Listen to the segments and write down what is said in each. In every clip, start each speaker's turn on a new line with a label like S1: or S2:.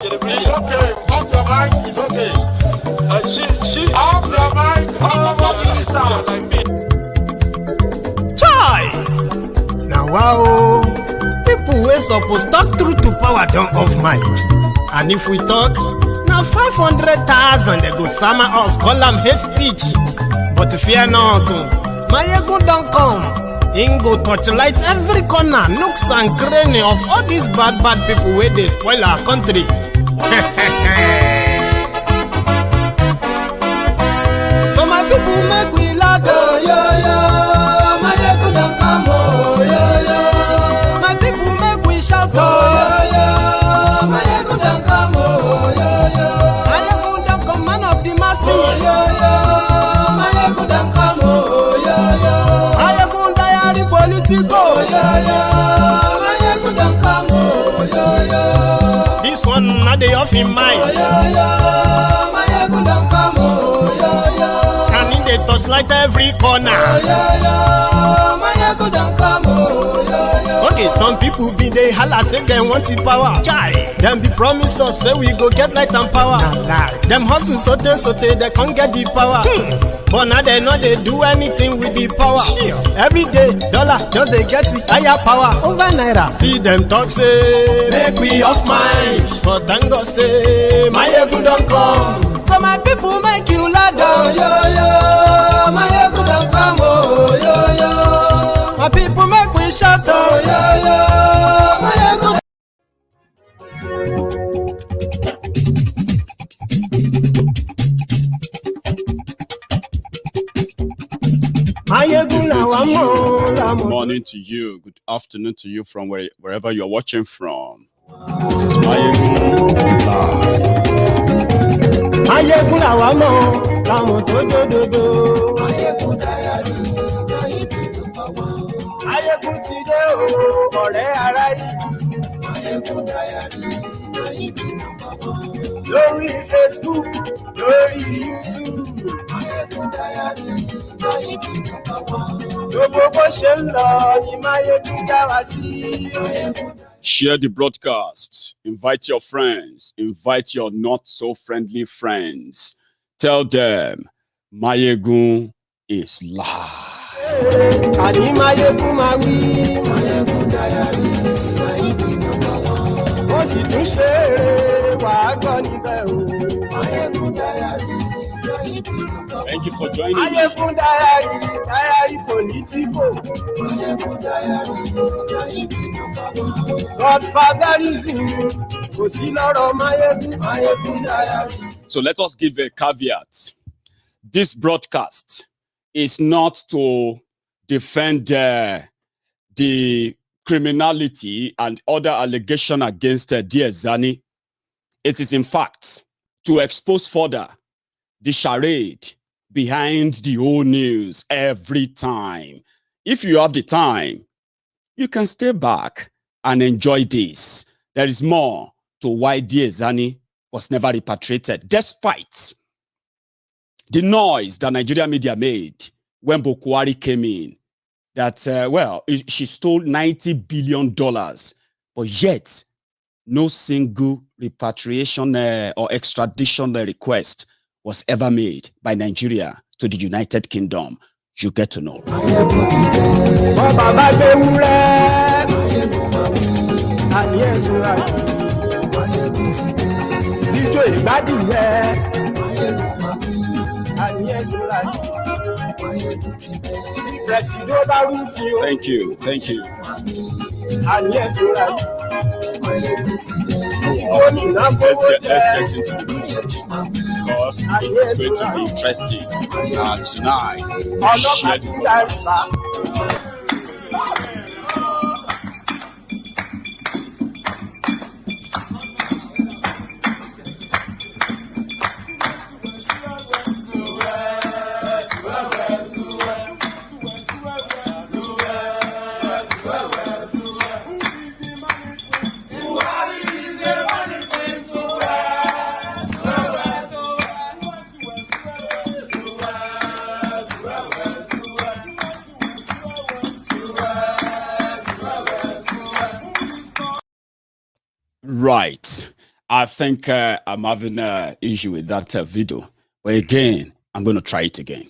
S1: It's okay. Off your mic. It's okay. She off your mic.
S2: Chai! Now wow, people wey suppose talk true to power don't off mic. And if we talk, now 500,000 they go summer us, call them hate speech. But fear not, Maiyegun don't come. Him go torchlight every corner, nooks and cranny of all these bad people where they spoil our country. So my people make we laugh, oh, yo. Maiyegun don't come, oh, yo. My people make we shout, oh, yo. Maiyegun don't come, oh, yo. Maiyegun don't come, man of the masses, oh, yo. Maiyegun don't come, oh, yo. Maiyegun diary politico, oh, yo. Maiyegun don't come, oh, yo. This one not the off in mind. Oh, yo. Maiyegun don't come, oh, yo. And in the touchlight every corner. Oh, yo. Maiyegun don't come, oh, yo. Okay, some people be they holla say they want the power. Chai. Them be promise us say we go get light and power. Nah. Them hustle sote they can't get the power. But now they know they do anything with the power. Every day, dollar just they get the higher power over naira. See them talk say make we off mind. But thank God say Maiyegun don't come. So my people make you laugh, oh, yo. Maiyegun don't come, oh, yo. My people make we shout, oh, yo. Maiyegun.
S3: Good morning to you, good afternoon to you from wherever you're watching from. This is Maiyegun Live.
S2: Maiyegun làwọn tó dòdòdò. Maiyegun ti dé o, ọ̀rẹ́ ará yìí. Lórí Facebook, lórí YouTube.
S3: Share the broadcast. Invite your friends. Invite your not so friendly friends. Tell them Maiyegun is live. Thank you for joining me.
S2: Maiyegun diary politico. Godfatherism.
S3: So let us give a caveat. This broadcast is not to defend the criminality and other allegation against Diezani. It is in fact to expose further the charade behind the whole news every time. If you have the time, you can stay back and enjoy this. There is more to why Diezani was never repatriated, despite the noise that Nigerian media made when Buhari came in, that, she stole $90 billion, but yet no single repatriation or extradition request was ever made by Nigeria to the United Kingdom. You get to know. Thank you. Thank you.
S2: Let's
S3: get into the movie because it is going to be interesting. Tonight, share the broadcast. Right. I think I'm having an issue with that video. But again, I'm going to try it again.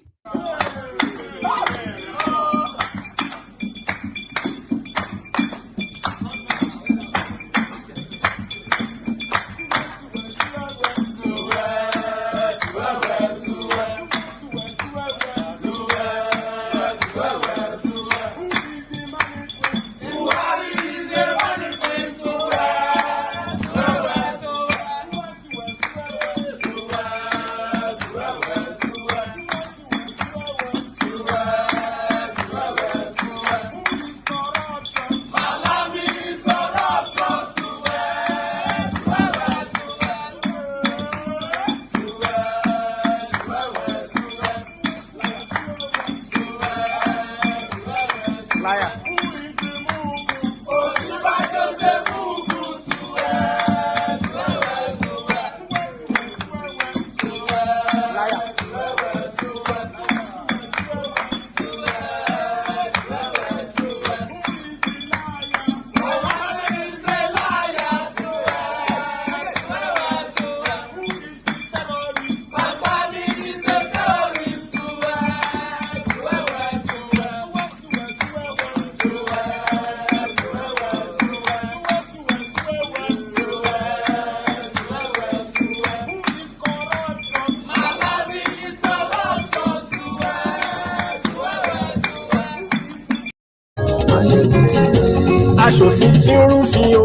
S2: Aṣòfin tí ń rúfin o.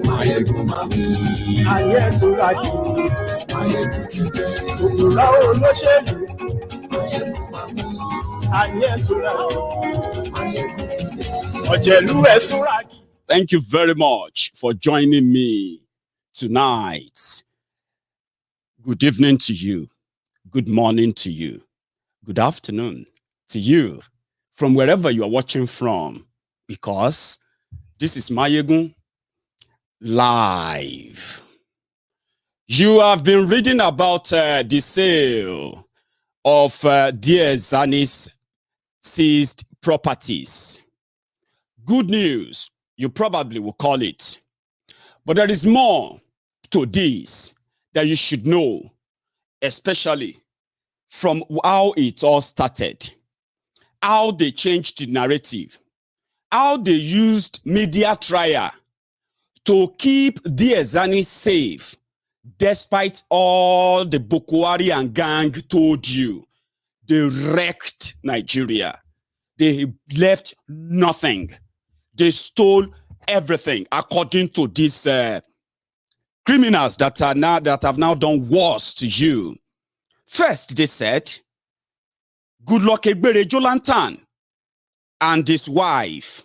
S2: Maiyegun mami. Ayé ẹ̀sùn láti. Maiyegun ti dé. Òkúra olóṣèlú. Maiyegun mami. Ayé ẹ̀sùn láti. Maiyegun ti dé. Ọ̀jẹ̀lú ẹ̀sùn láti.
S3: Thank you very much for joining me tonight. Good evening to you. Good morning to you. Good afternoon to you from wherever you are watching from, because this is Maiyegun Live. You have been reading about the sale of Diezani's seized properties. Good news, you probably will call it. But there is more to this that you should know, especially from how it all started, how they changed the narrative, how they used media trial to keep Diezani safe, despite all the Buhari and gang told you. They wrecked Nigeria. They left nothing. They stole everything, according to these criminals that have now done worse to you. First, they said, Goodluck Jonathan and his wife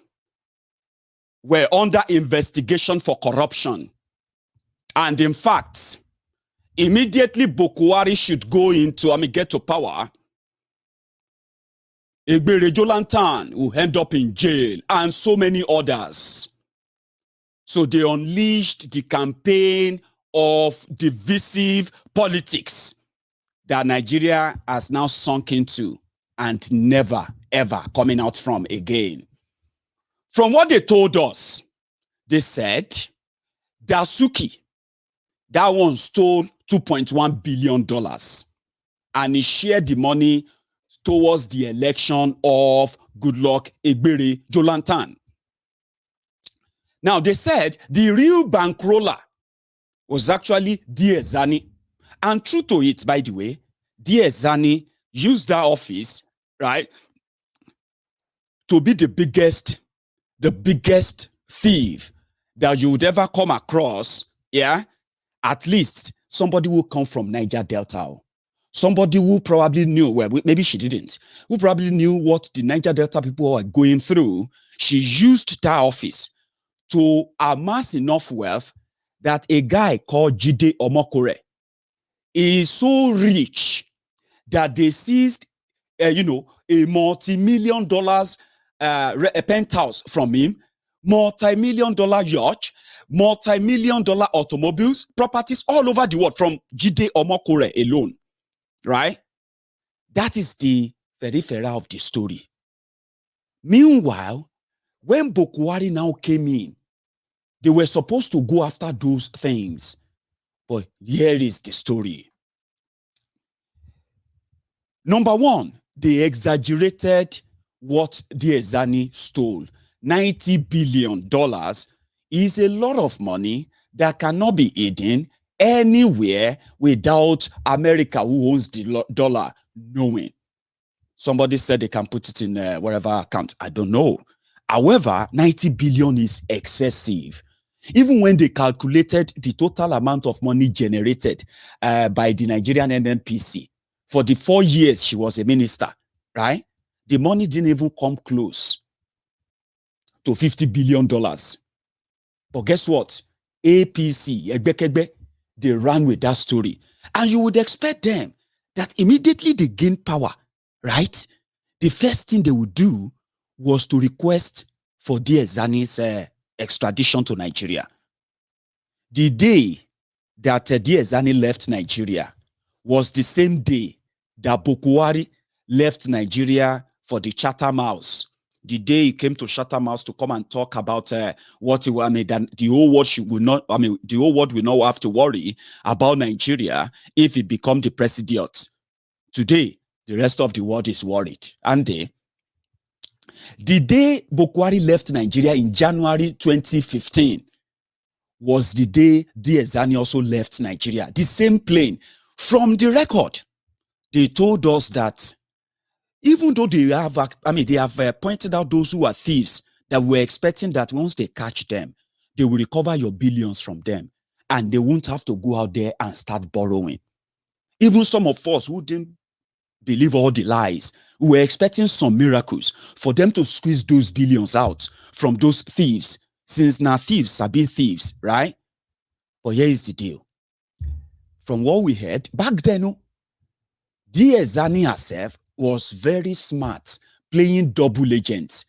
S3: were under investigation for corruption. And in fact, immediately Buhari should go into, get to power, Jonathan will end up in jail, and so many others. So they unleashed the campaign of divisive politics that Nigeria has now sunk into and never, ever coming out from again. From what they told us, they said, Dasuki, that one stole $2.1 billion, and he shared the money towards the election of Goodluck Jonathan. Now, they said the real bankroller was actually Diezani. And true to it, by the way, Diezani used that office, right, to be the biggest thief that you would ever come across, yeah? At least somebody who come from Niger Delta. Somebody who probably knew, well, maybe she didn't, who probably knew what the Niger Delta people were going through. She used that office to amass enough wealth that a guy called Jide Omokore is so rich that they seized, a multi-million dollars penthouse from him, multi-million dollar yacht, multi-million dollar automobiles, properties all over the world from Jide Omokore alone. Right? That is the periphery of the story. Meanwhile, when Buhari now came in, they were supposed to go after those things. But here is the story. Number one, they exaggerated what Diezani stole. $90 billion is a lot of money that cannot be hidden anywhere without America, who owns the dollar, knowing. Somebody said they can put it in whatever account. I don't know. However, 90 billion is excessive. Even when they calculated the total amount of money generated by the Nigerian NNPC for the 4 years she was a minister, right? The money didn't even come close to $50 billion. But guess what? APC, they ran with that story. And you would expect them that immediately they gain power, right? The first thing they would do was to request for Diezani's extradition to Nigeria. The day that Diezani left Nigeria was the same day that Buhari left Nigeria for the Chatham House. The day he came to Chatham House to come and talk about what he, that the whole world the whole world will not have to worry about Nigeria if he become the president. Today, the rest of the world is worried. And the day Buhari left Nigeria in January 2015 was the day Diezani also left Nigeria. The same plane. From the record, they told us that even though they have, they have pointed out those who are thieves, that we're expecting that once they catch them, they will recover your billions from them, and they won't have to go out there and start borrowing. Even some of us who didn't believe all the lies, we were expecting some miracles for them to squeeze those billions out from those thieves, since now thieves are being thieves, right? But here is the deal. From what we heard, back then, Diezani herself was very smart, playing double agents,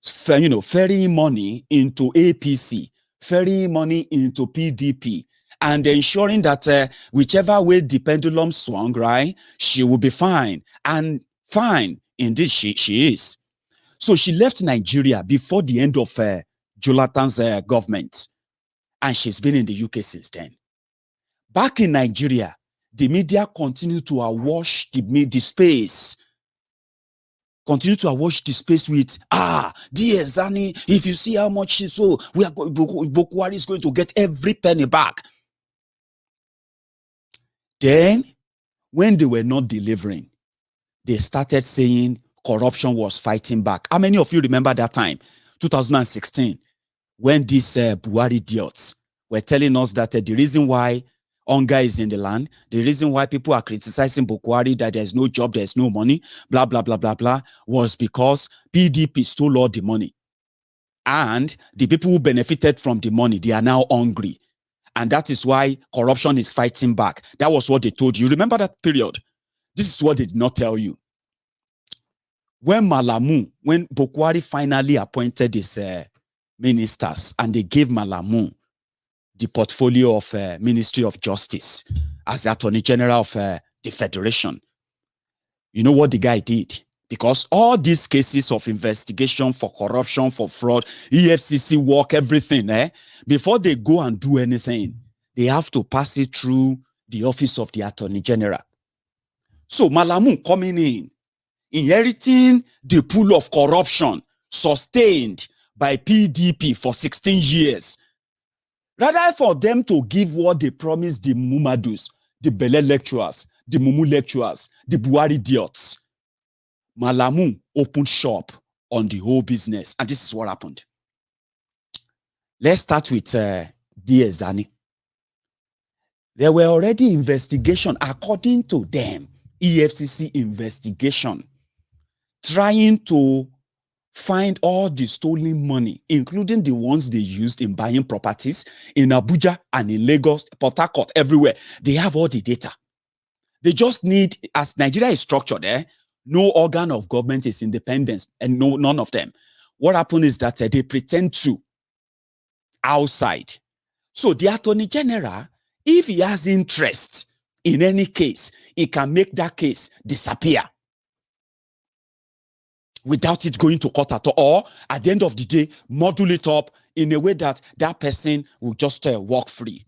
S3: ferrying money into APC, ferrying money into PDP, and ensuring that whichever way the pendulum swung, right, she will be fine. And fine, indeed, she is. So she left Nigeria before the end of Jonathan's government, and she's been in the UK since then. Back in Nigeria, the media continue to awash the space. Continue to awash the space with, Diezani, if you see how much she sold, Buhari is going to get every penny back. Then, when they were not delivering, they started saying corruption was fighting back. How many of you remember that time, 2016, when these Buhari idiots were telling us that the reason why hunger is in the land, the reason why people are criticizing Buhari that there's no job, there's no money, blah, blah, blah, blah, blah, was because PDP stole all the money. And the people who benefited from the money, they are now hungry. And that is why corruption is fighting back. That was what they told you. Remember that period? This is what they did not tell you. When Buhari finally appointed his ministers, and they gave Malami the portfolio of Ministry of Justice as the Attorney General of the Federation, you know what the guy did? Because all these cases of investigation for corruption, for fraud, EFCC work, everything, before they go and do anything, they have to pass it through the office of the Attorney General. So Malami coming in, inheriting the pool of corruption sustained by PDP for 16 years, rather for them to give what they promised the Mumadus, the Bele lecturers, the Mumu lecturers, the Buhari idiots, Malami opened shop on the whole business. And this is what happened. Let's start with Diezani. There were already investigations, according to them, EFCC investigation, trying to find all the stolen money, including the ones they used in buying properties in Abuja and in Lagos, Port Harcourt, everywhere. They have all the data. They just need, as Nigeria is structured, no organ of government is independent, and none of them. What happened is that they pretend to outside. So the Attorney General, if he has interest in any case, he can make that case disappear without it going to court at all, or at the end of the day, module it up in a way that that person will just walk free.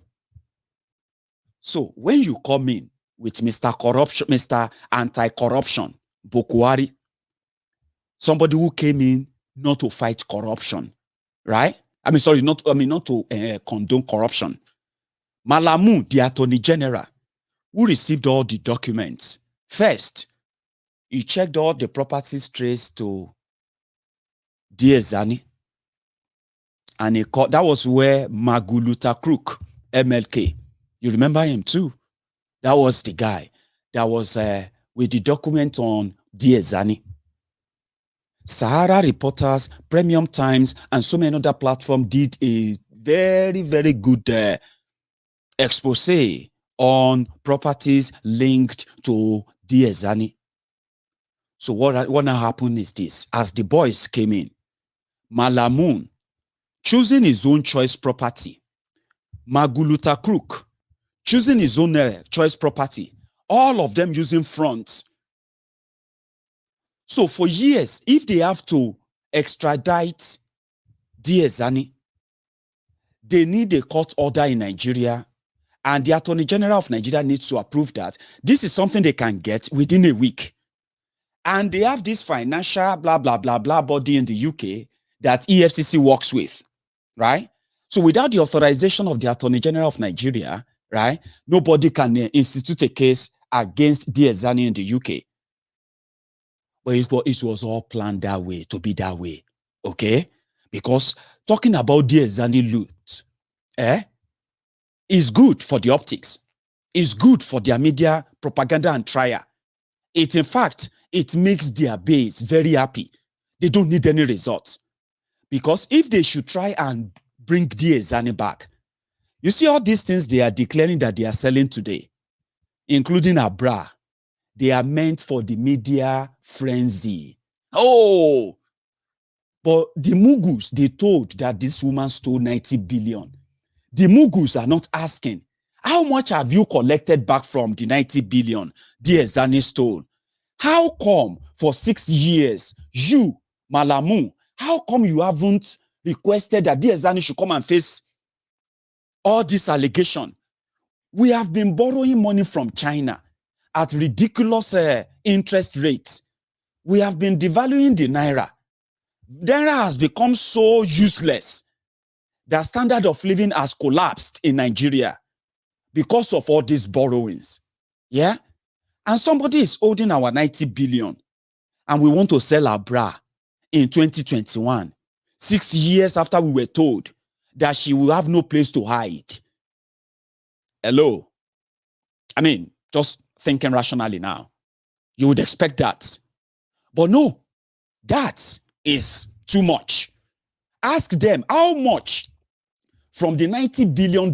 S3: So when you come in with Mr. Corruption, Mr. Anti-Corruption, Buhari, somebody who came in not to fight corruption, right? Not to condone corruption. Malami, the Attorney General, who received all the documents. First, he checked all the properties traced to Diezani. And that was where Magu Looter Krook MLK, you remember him too? That was the guy that was with the document on Diezani. Sahara Reporters, Premium Times, and so many other platforms did a very, very good expose on properties linked to Diezani. So what now happened is this. As the boys came in, Malami choosing his own choice property, Magu Looter Krook choosing his own choice property, all of them using fronts. So for years, if they have to extradite Diezani, they need a court order in Nigeria, and the Attorney General of Nigeria needs to approve that. This is something they can get within a week. And they have this financial blah, blah, blah, blah body in the UK that EFCC works with, right? So without the authorization of the Attorney General of Nigeria, right, nobody can institute a case against Diezani in the UK. But it was all planned that way, to be that way, okay? Because talking about Diezani loot, is good for the optics. It's good for their media propaganda and trial. In fact, it makes their base very happy. They don't need any results. Because if they should try and bring Diezani back, you see all these things they are declaring that they are selling today, including Abba, they are meant for the media frenzy. Oh, but the Mugus, they told that this woman stole 90 billion. The Mugus are not asking, how much have you collected back from the 90 billion Diezani stole? How come for 6 years, you, Malami, how come you haven't requested that Diezani should come and face all this allegation? We have been borrowing money from China at ridiculous interest rates. We have been devaluing the naira. Naira has become so useless. The standard of living has collapsed in Nigeria because of all these borrowings. Yeah? And somebody is holding our 90 billion and we want to sell our bra in 2021, 6 years after we were told that she will have no place to hide. Hello? I mean, just thinking rationally now. You would expect that. But no, that is too much. Ask them how much from the $90 billion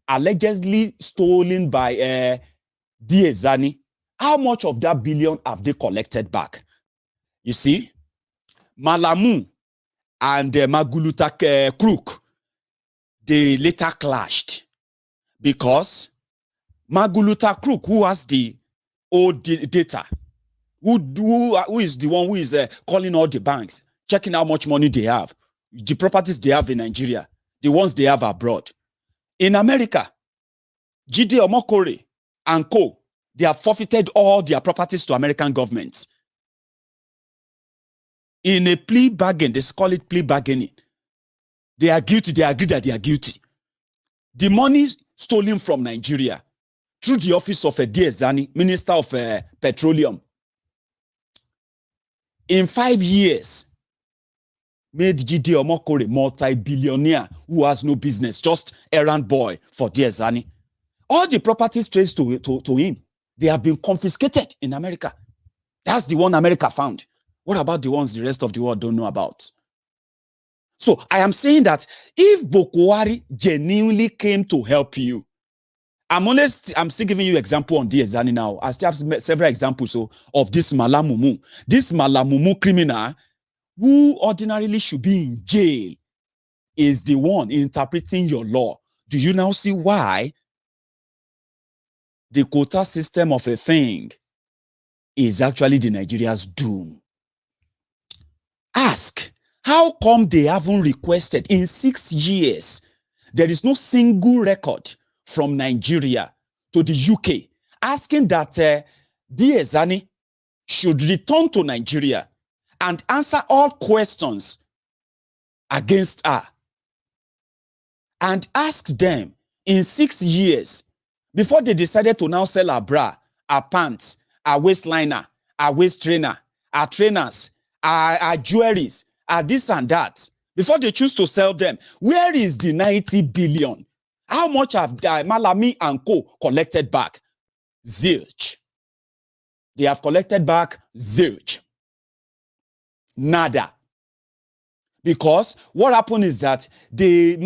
S3: allegedly stolen by Diezani, how much of that billion have they collected back? You see, Malami and Magu Looter Krook, they later clashed because Magu Looter Krook, who has the old data, who is the one who is calling all the banks, checking how much money they have, the properties they have in Nigeria, the ones they have abroad. In America, Jide Omokore and co, they have forfeited all their properties to American governments. In a plea bargain, they call it plea bargaining. They are guilty, they agree that they are guilty. The money stolen from Nigeria through the office of Diezani, Minister of Petroleum, in 5 years, made Jide Omokore multi-billionaire who has no business, just errand boy for Diezani. All the properties traced to him, they have been confiscated in America. That's the one America found. What about the ones the rest of the world don't know about? So I am saying that if Buhari genuinely came to help you, I'm still giving you example on Diezani now. I still have several examples of this Malami. This Malami criminal who ordinarily should be in jail is the one interpreting your law. Do you now see why the quota system of a thing is actually the Nigeria's doom? Ask, how come they haven't requested in 6 years? There is no single record from Nigeria to the UK, asking that Diezani should return to Nigeria and answer all questions against her, and asked them in 6 years, before they decided to now sell her bra, her pants, her waistliner, her waist trainer, her trainers, her jewelries, her this and that, before they choose to sell them, where is the 90 billion? How much have Malami and co collected back? Zilch. They have collected back zilch. Nada. Because what happened is that the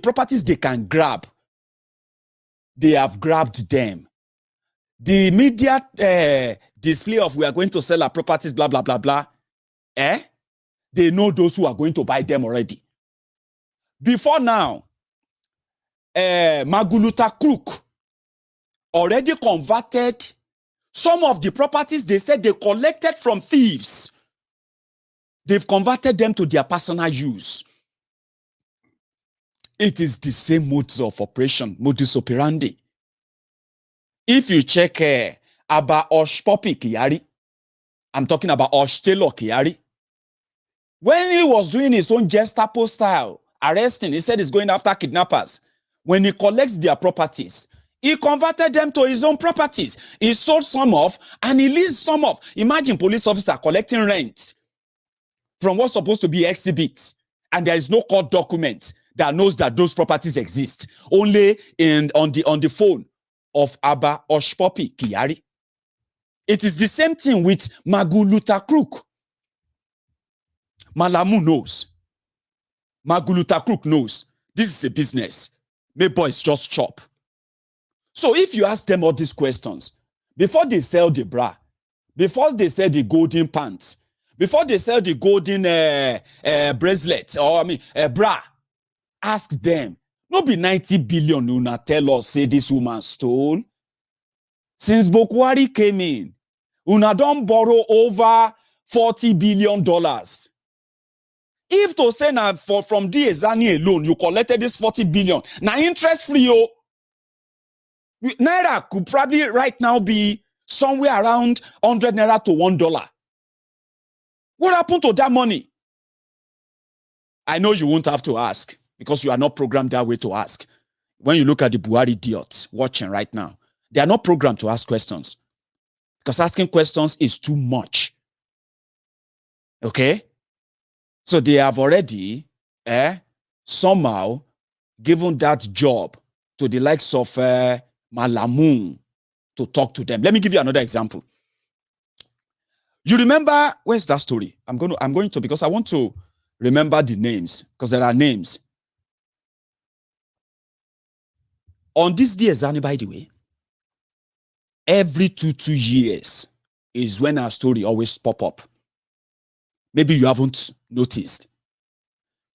S3: properties they can grab, they have grabbed them. The immediate display of we are going to sell our properties, blah, blah, blah, blah, they know those who are going to buy them already. Before now, Magu Looter Krook already converted some of the properties they said they collected from thieves. They've converted them to their personal use. It is the same modus of operation, modus operandi. If you check Abba Kyari, I'm talking about Hushtailor Kyari. When he was doing his own Gestapo style arresting, he said he's going after kidnappers. When he collects their properties, he converted them to his own properties. He sold some off and he leased some off. Imagine police officer collecting rent from what's supposed to be exhibits, and there is no court document that knows that those properties exist. Only on the phone of Abba Kyari. It is the same thing with Magu Looter Krook. Malami knows. Magu Looter Krook knows. This is a business. May boys just chop. So if you ask them all these questions, before they sell the bra, before they sell the golden pants, before they sell the golden bracelet, or bra, ask them. No be 90 billion una tell us say this woman stole. Since Buhari came in, una don't borrow over $40 billion. If to say now from Diezani alone, you collected this 40 billion, now interest free, yo. Naira could probably right now be somewhere around 100 naira to $1. What happened to that money? I know you won't have to ask because you are not programmed that way to ask. When you look at the Buhari idiots watching right now, they are not programmed to ask questions because asking questions is too much. Okay? So they have already somehow given that job to the likes of Malami to talk to them. Let me give you another example. You remember, where's that story? I'm going to, because I want to remember the names, because there are names. On this Diezani, by the way, every 2 years is when our story always pop up. Maybe you haven't noticed.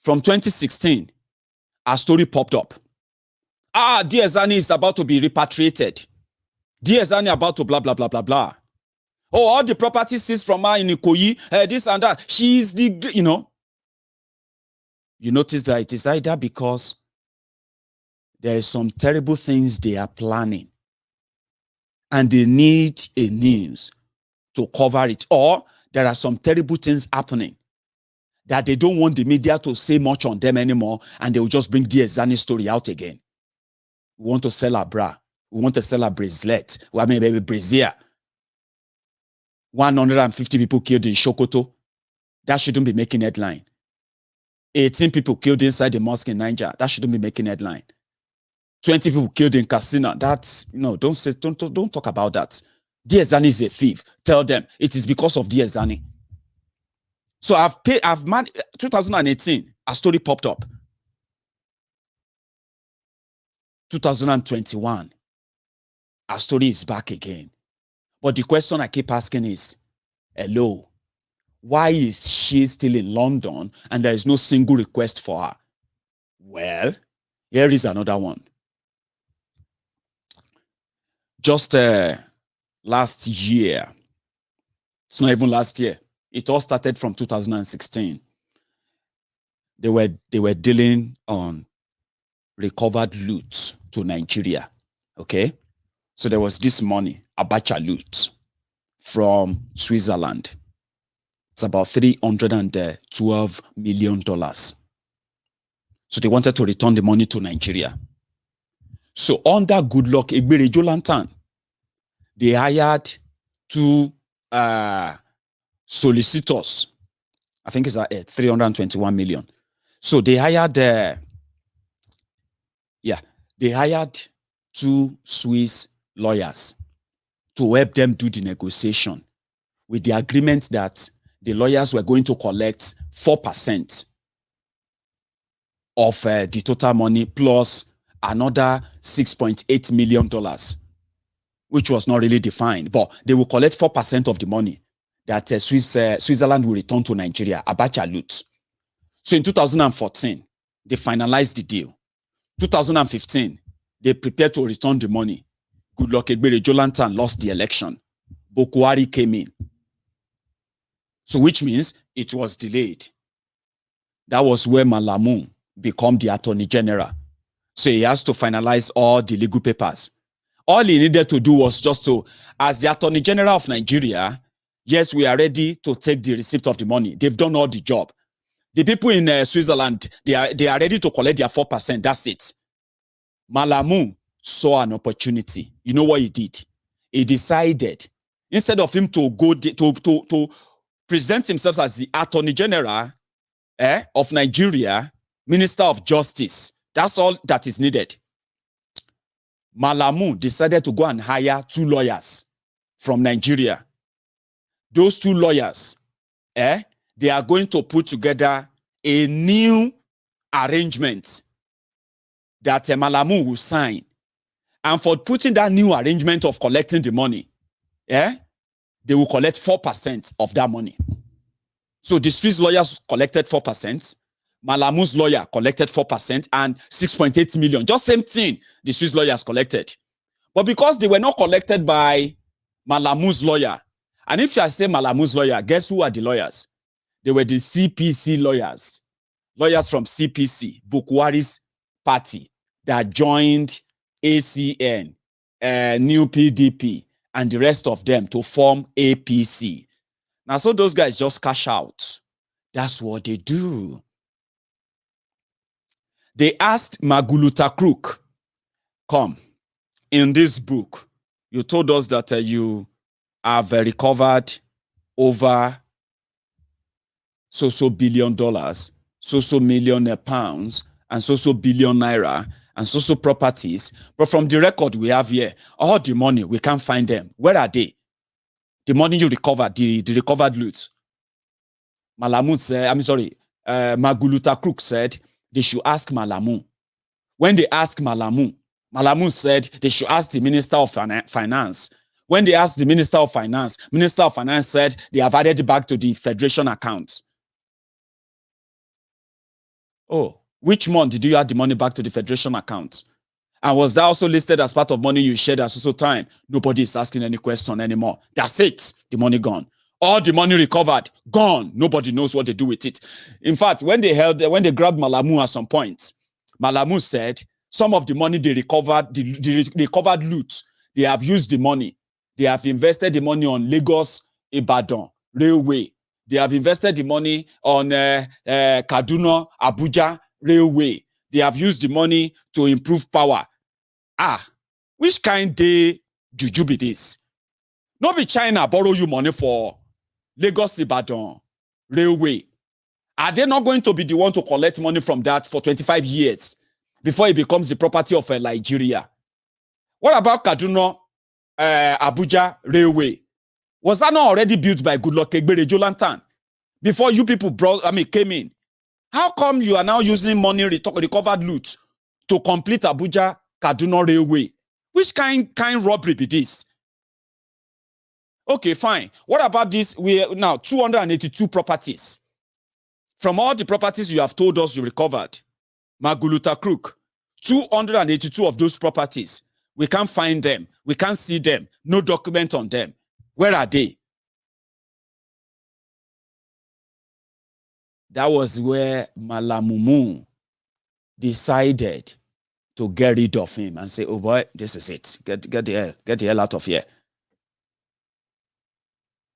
S3: From 2016, our story popped up. Diezani is about to be repatriated. Diezani about to blah, blah, blah, blah, blah. Oh, all the property seized from her in Ikoyi, this and that. She is the, You notice that it is either because there is some terrible things they are planning and they need a news to cover it, or there are some terrible things happening that they don't want the media to say much on them anymore, and they will just bring Diezani's story out again. We want to sell our bra. We want to sell our bracelet. Baby brazier. 150 people killed in Sokoto. That shouldn't be making headline. 18 people killed inside the mosque in Niger. That shouldn't be making headline. 20 people killed in Katsina. That's, don't talk about that. Diezani is a thief. Tell them it is because of Diezani. So 2018, a story popped up. 2021, our story is back again. But the question I keep asking is, hello, why is she still in London and there is no single request for her? Well, here is another one. Just last year, it's not even last year, it all started from 2016. They were dealing on recovered loot to Nigeria. Okay? So there was this money, Abacha loot, from Switzerland. It's about $312 million. So they wanted to return the money to Nigeria. So under Goodluck Ebere Jonathan, they hired two solicitors. I think it's 321 million. So they hired, they hired two Swiss lawyers to help them do the negotiation with the agreement that the lawyers were going to collect 4% of the total money plus another $6.8 million, which was not really defined, but they will collect 4% of the money that Switzerland will return to Nigeria, Abacha loot. So in 2014, they finalized the deal. 2015, they prepared to return the money. Goodluck Ebere Jonathan lost the election. Buhari came in. So which means it was delayed. That was where Malami became the Attorney General. So he has to finalize all the legal papers. All he needed to do was just to, as the Attorney General of Nigeria, yes, we are ready to take the receipt of the money. They've done all the job. The people in Switzerland, they are ready to collect their 4%. That's it. Malami saw an opportunity. You know what he did? He decided, instead of him to go to present himself as the Attorney General of Nigeria, Minister of Justice, that's all that is needed. Malami decided to go and hire two lawyers from Nigeria. Those two lawyers, they are going to put together a new arrangement that Malami will sign. And for putting that new arrangement of collecting the money, they will collect 4% of that money. So the Swiss lawyers collected 4%. Malami's lawyer collected 4% and 6.8 million. Just same thing the Swiss lawyers collected. But because they were not collected by Malami's lawyer, and if I say Malami's lawyer, guess who are the lawyers? They were the CPC lawyers. Lawyers from CPC, Buhari's party, that joined ACN, New PDP, and the rest of them to form APC. Now, so those guys just cash out. That's what they do. They asked Magu Looter Krook, come, in this book, you told us that you have recovered over so billion dollars, so million pounds, and so billion naira, and so properties. But from the record we have here, all the money, we can't find them. Where are they? The money you recovered, the recovered loot. Malami said, Magu Looter Krook said they should ask Malami. When they asked Malami, Malami said they should ask the Minister of Finance. When they asked the Minister of Finance said they have added it back to the Federation account. Oh, which month did you add the money back to the Federation account? And was that also listed as part of money you shared at so time? Nobody is asking any question anymore. That's it. The money gone. All the money recovered, gone. Nobody knows what they do with it. In fact, when they grabbed Malami at some point, Malami said some of the money they recovered, the recovered loot, they have used the money. They have invested the money on Lagos-Ibadan Railway. They have invested the money on Kaduna-Abuja Railway. They have used the money to improve power. Which kind of juju be this? Not be China borrow you money for Lagos-Ibadan Railway. Are they not going to be the one to collect money from that for 25 years before it becomes the property of Nigeria? What about Kaduna Abuja Railway? Was that not already built by Goodluck Ebere Jonathan before you people came in? How come you are now using money recovered loot to complete Abuja Kaduna Railway? Which kind robbery be this? Okay, fine. What about this? We now 282 properties. From all the properties you have told us you recovered, Magu Looter Krook, 282 of those properties, we can't find them. We can't see them. No document on them. Where are they? That was where Malami decided to get rid of him and say, oh boy, this is it. Get the hell out of here.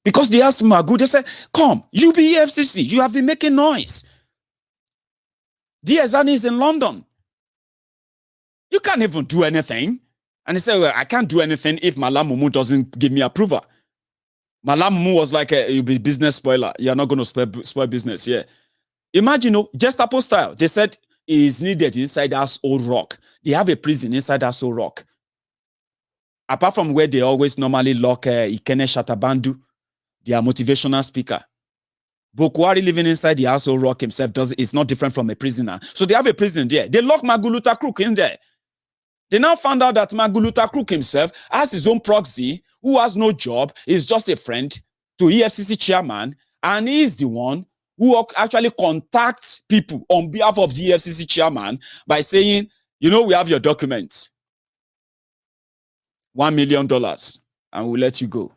S3: Because they asked Magu, they said, come, you be EFCC, you have been making noise. Diezani is in London. You can't even do anything. And he said, well, I can't do anything if Malami doesn't give me approval. Malami was like, you'll be business spoiler. You're not going to spoil business. Yeah. Imagine, Gestapo style. They said he is needed inside that old rock. They have a prison inside that old rock. Apart from where they always normally lock Ikene Shatabandu, their motivational speaker. Buhari living inside the household rock himself is not different from a prisoner. So they have a prison there. They lock Magu Looter Krook in there. They now found out that Magu Looter Krook himself has his own proxy who has no job, is just a friend to EFCC chairman, and he is the one who actually contacts people on behalf of the EFCC chairman by saying, we have your documents. $1 million, and we'll let you go.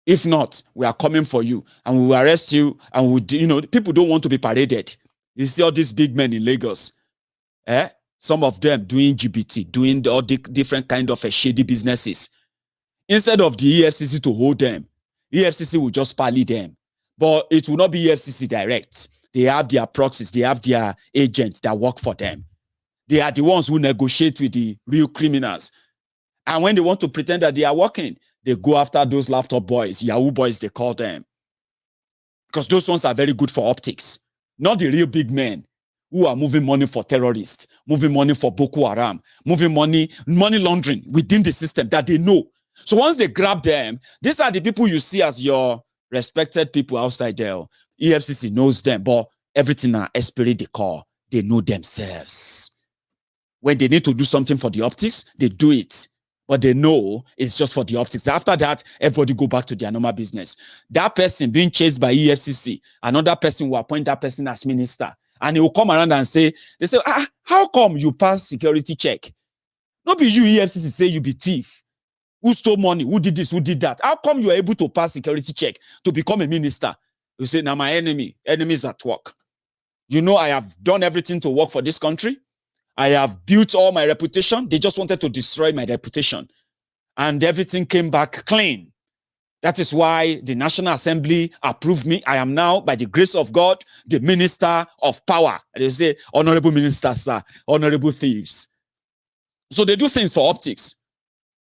S3: If not, we are coming for you, and we will arrest you, and people don't want to be paraded. You see all these big men in Lagos, some of them doing GBT, doing all the different kind of shady businesses. Instead of the EFCC to hold them, EFCC will just parley them. But it will not be EFCC direct. They have their proxies, they have their agents that work for them. They are the ones who negotiate with the real criminals. And when they want to pretend that they are working, they go after those laptop boys, Yahoo boys, they call them. Because those ones are very good for optics. Not the real big men who are moving money for terrorists, moving money for Boko Haram, moving money laundering within the system that they know. So once they grab them, these are the people you see as your respected people outside there. EFCC knows them, but everything are esprit de corps. They know themselves. When they need to do something for the optics, they do it. But they know it's just for the optics. After that, everybody go back to their normal business. That person being chased by EFCC, another person will appoint that person as minister. And he will come around and say, how come you pass security check? Not be you, EFCC, say you be thief. Who stole money? Who did this? Who did that? How come you are able to pass security check to become a minister? You say, now my enemies at work. I have done everything to work for this country. I have built all my reputation. They just wanted to destroy my reputation. And everything came back clean. That is why the National Assembly approved me. I am now, by the grace of God, the minister of power. They say, honorable ministers, sir, honorable thieves. So they do things for optics.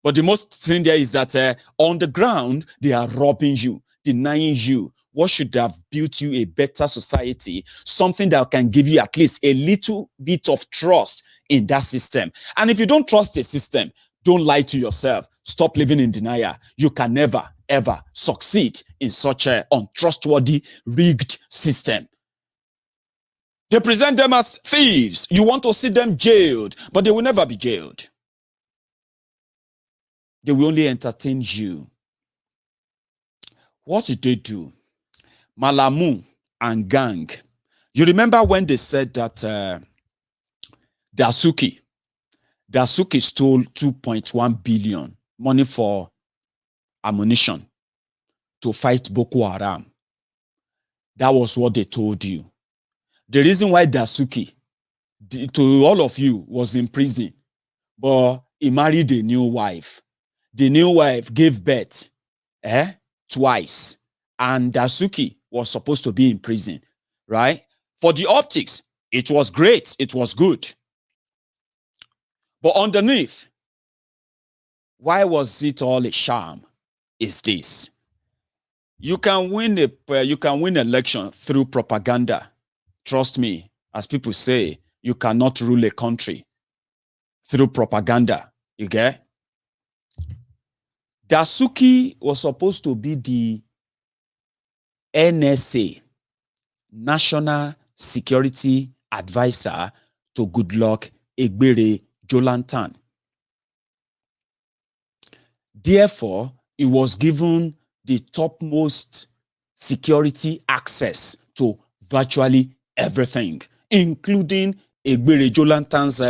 S3: But the most thing there is that on the ground, they are robbing you, denying you what should have built you a better society, something that can give you at least a little bit of trust in that system. And if you don't trust the system, don't lie to yourself. Stop living in denial. You can never, ever succeed in such an untrustworthy, rigged system. They present them as thieves. You want to see them jailed, but they will never be jailed. They will only entertain you. What did they do? Malami and gang. You remember when they said that Dasuki stole 2.1 billion money for ammunition to fight Boko Haram. That was what they told you. The reason why Dasuki, to all of you, was in prison, but he married a new wife. The new wife gave birth twice, and Dasuki was supposed to be in prison, right? For the optics, it was great, it was good. But underneath, why was it all a sham? Is this: you can win election through propaganda. Trust me, as people say, you cannot rule a country through propaganda. You get? Dasuki was supposed to be the NSA, National Security Advisor to Goodluck Egbere Jonathan. Therefore, he was given the topmost security access to virtually everything, including Egbere Jonathan's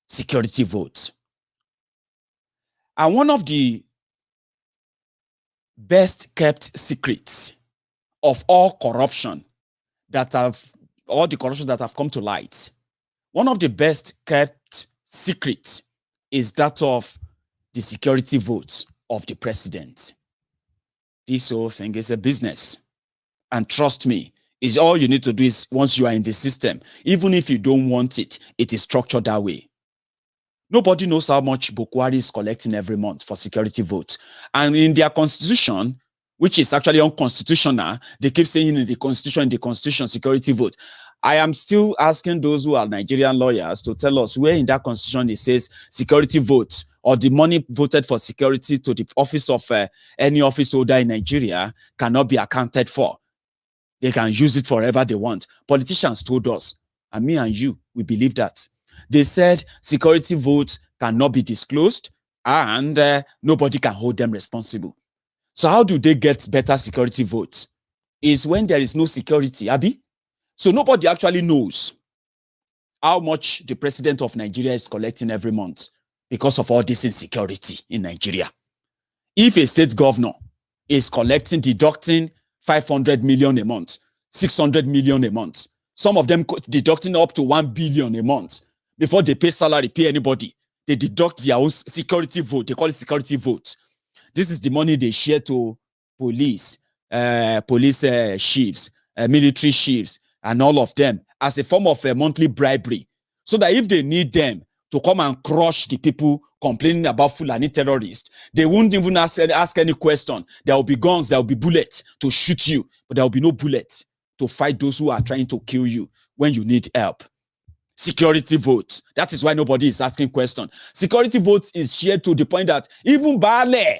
S3: security votes. And one of the best kept secrets of all the corruption that have come to light One of the best kept secrets is that of the security votes of the president. This whole thing is a business. And trust me, is all you need to do is once you are in the system, even if you don't want it, it is structured that way. Nobody knows how much Buhari is collecting every month for security votes. And in their constitution, which is actually unconstitutional, they keep saying in the constitution, security vote. I am still asking those who are Nigerian lawyers to tell us where in that constitution it says security votes or the money voted for security to the office of any office holder in Nigeria cannot be accounted for. They can use it forever they want. Politicians told us, and me and you, we believe that. They said security votes cannot be disclosed and nobody can hold them responsible. So how do they get better security votes? Is when there is no security, Abby. So nobody actually knows how much the president of Nigeria is collecting every month because of all this insecurity in Nigeria. If a state governor is deducting 500 million a month, 600 million a month, some of them deducting up to 1 billion a month, before they pay salary, pay anybody, they deduct their own security vote. They call it security vote. This is the money they share to police, chiefs, military chiefs, and all of them as a form of a monthly bribery. So that if they need them to come and crush the people complaining about Fulani terrorists, they won't even ask any question. There will be guns, there will be bullets to shoot you, but there will be no bullets to fight those who are trying to kill you when you need help. Security votes. That is why nobody is asking questions. Security votes is shared to the point that even Bale,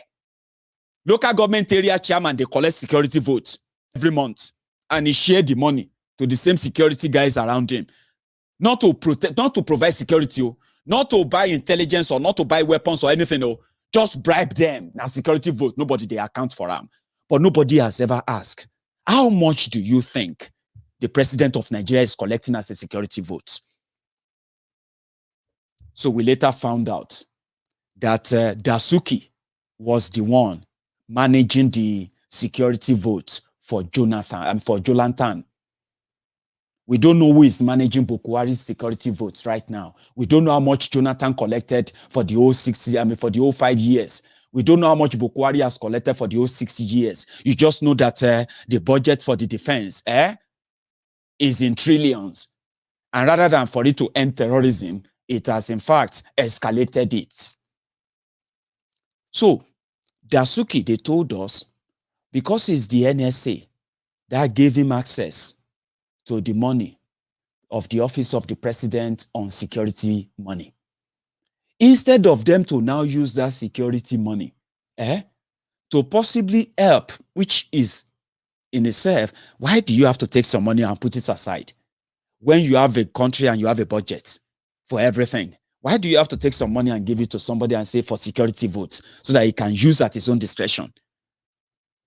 S3: local government area chairman, they collect security votes every month. And he shared the money to the same security guys around him. Not to protect, not to provide security, not to buy intelligence or not to buy weapons or anything. Just bribe them. Now security vote, nobody they account for them. But nobody has ever asked, how much do you think the president of Nigeria is collecting as a security vote? So we later found out that Dasuki was the one managing the security votes for Jonathan and for Jolantan. We don't know who is managing Buhari's security votes right now. We don't know how much Jonathan collected for the whole 5 years. We don't know how much Buhari has collected for the whole 60 years. You just know that the budget for the defense is in trillions. And rather than for it to end terrorism, it has in fact escalated it. So, Dasuki, they told us, because it's the NSA that gave him access to the money of the office of the president on security money. Instead of them to now use that security money to possibly help, which is in itself, why do you have to take some money and put it aside when you have a country and you have a budget for everything? Why do you have to take some money and give it to somebody and say for security votes so that he can use at his own discretion?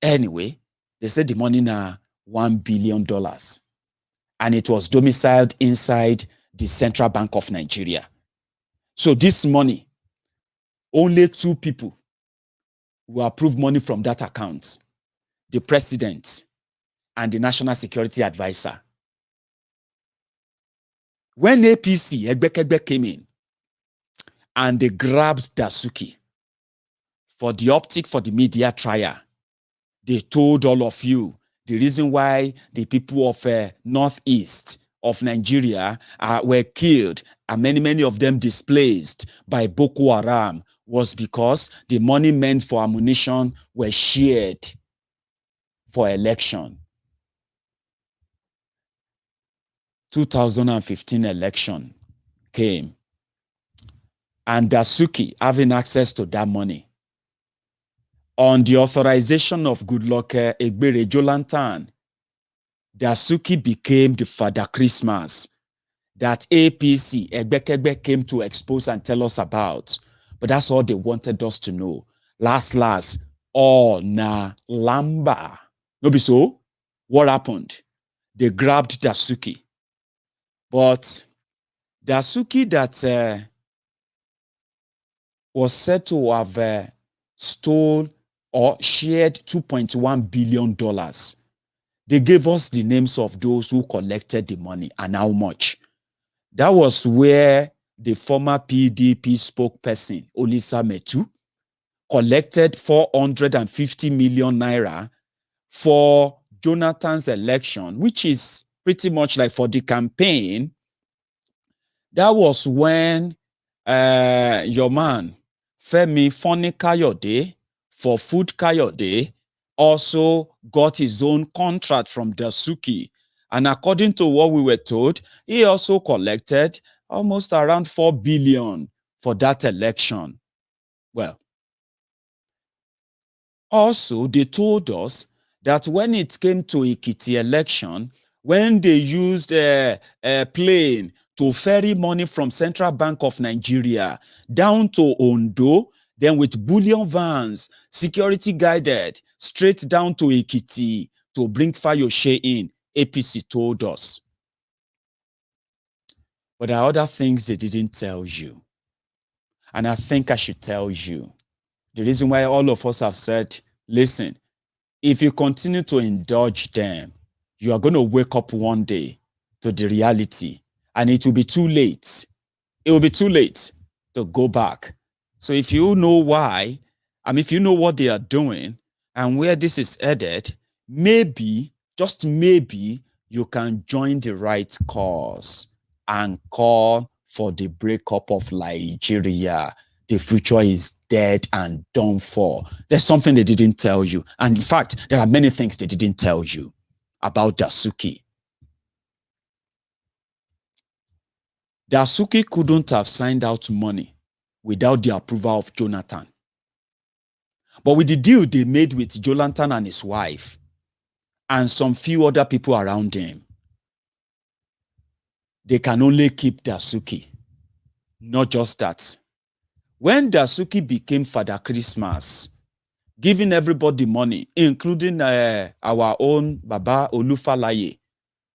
S3: Anyway, they said the money now $1 billion. And it was domiciled inside the Central Bank of Nigeria. So this money, only 2 people will approve money from that account: the president and the National Security Advisor. When APC, Egbekegbe, came in and they grabbed Dasuki for the optic for the media trial, they told all of you the reason why the people of northeast of Nigeria were killed and many of them displaced by Boko Haram was because the money meant for ammunition were shared for election. 2015 election came, and Dasuki having access to that money on the authorization of Goodluck Egbere Jolantan, Dasuki became the Father Christmas that APC Egbekegbe came to expose and tell us about. But that's all they wanted us to know. Last, all na lamba. No be so? What happened? They grabbed Dasuki. But Dasuki that was said to have stole or shared $2.1 billion. They gave us the names of those who collected the money and how much. That was where the former PDP spokesperson, Olisa Metu, collected 450 million naira for Jonathan's election, which is pretty much like for the campaign. That was when your man, Femi Foni Kayode, for Food Kayode, also got his own contract from Dasuki. And according to what we were told, he also collected almost around 4 billion for that election. Well, also, they told us that when it came to Ekiti election, when they used a plane to ferry money from Central Bank of Nigeria down to Ondo, then with bullion vans, security guided, straight down to Ekiti to bring Fayose in, APC told us. But there are other things they didn't tell you. And I think I should tell you. The reason why all of us have said, listen, if you continue to indulge them, you are going to wake up one day to the reality, and it will be too late. It will be too late to go back. So if you know why, if you know what they are doing and where this is headed, maybe, just maybe, you can join the right cause and call for the breakup of Nigeria. The future is dead and done for. There's something they didn't tell you. And in fact, there are many things they didn't tell you about Dasuki. Dasuki couldn't have signed out money without the approval of Jonathan. But with the deal they made with Jonathan and his wife and some few other people around him, they can only keep Dasuki. Not just that. When Dasuki became Father Christmas, giving everybody money, including our own Baba Olufalaye,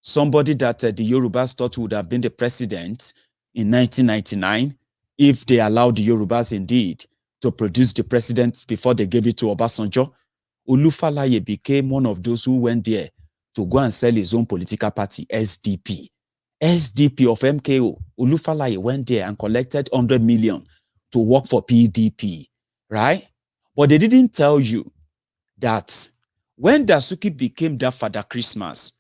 S3: somebody that the Yorubas thought would have been the president in 1999, if they allowed the Yorubas indeed to produce the president before they gave it to Obasanjo, Olufalaye became one of those who went there to go and sell his own political party, SDP. SDP of MKO. Olufalaye went there and collected 100 million to work for PDP, right? But they didn't tell you that when Dasuki became that Father Christmas,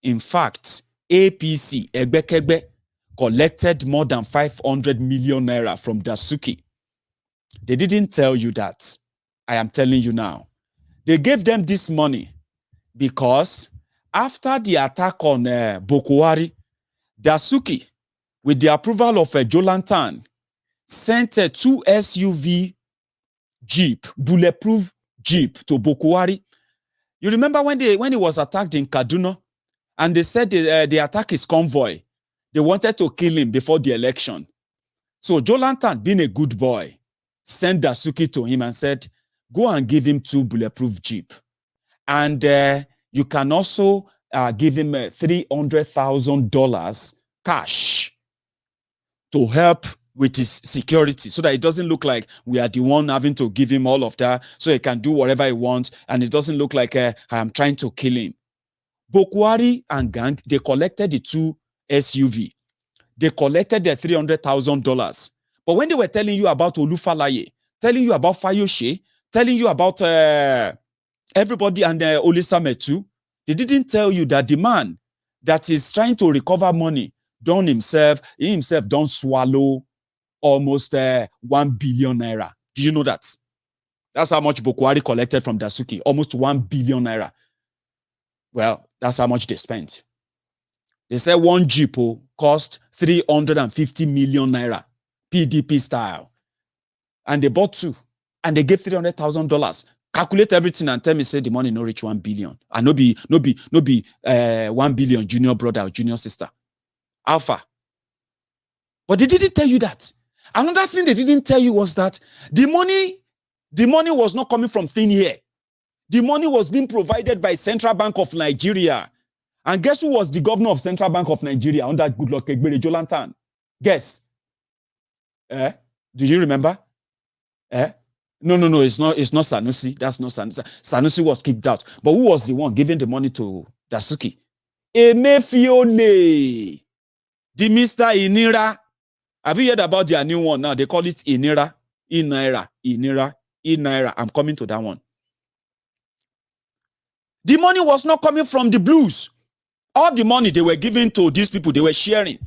S3: in fact, APC, Egbekegbe, collected more than 500 million naira from Dasuki. They didn't tell you that. I am telling you now. They gave them this money because after the attack on Buhari, Dasuki, with the approval of Jonathan, sent a 2 SUV Jeep, bulletproof Jeep to Buhari. You remember when he was attacked in Kaduna and they said the attack is convoy. They wanted to kill him before the election. So Jonathan, being a good boy, sent Dasuki to him and said, go and give him 2 bulletproof Jeep. And you can also give him $300,000 cash to help with his security so that it doesn't look like we are the one having to give him all of that so he can do whatever he wants and it doesn't look like I am trying to kill him. Buhari and gang, they collected the 2 SUV. They collected their $300,000. But when they were telling you about Olufalaye, telling you about Fayose, telling you about everybody and Olisa Metu, they didn't tell you that the man that is trying to recover money he himself don't swallow almost 1 billion naira. Do you know that? That's how much Buhari collected from Dasuki, almost 1 billion naira. Well, that's how much they spent. They said one Jeep cost 350 million naira, PDP style. And they bought 2, and they gave $300,000. Calculate everything and tell me, say the money no reach 1 billion. And no be 1 billion junior brother or junior sister. Alpha. But they didn't tell you that. Another thing they didn't tell you was that the money was not coming from thin air. The money was being provided by Central Bank of Nigeria. And guess who was the governor of Central Bank of Nigeria under Goodluck Egbere Jonathan? Guess. Do you remember? No, it's not Sanusi. That's not Sanusi. Sanusi was kicked out. But who was the one giving the money to Dasuki? Emefiole. The Mr. Inira. Have you heard about their new one now? They call it inira, enaira, inira, enaira. I'm coming to that one. The money was not coming from the blues. All the money they were giving to these people, they were sharing.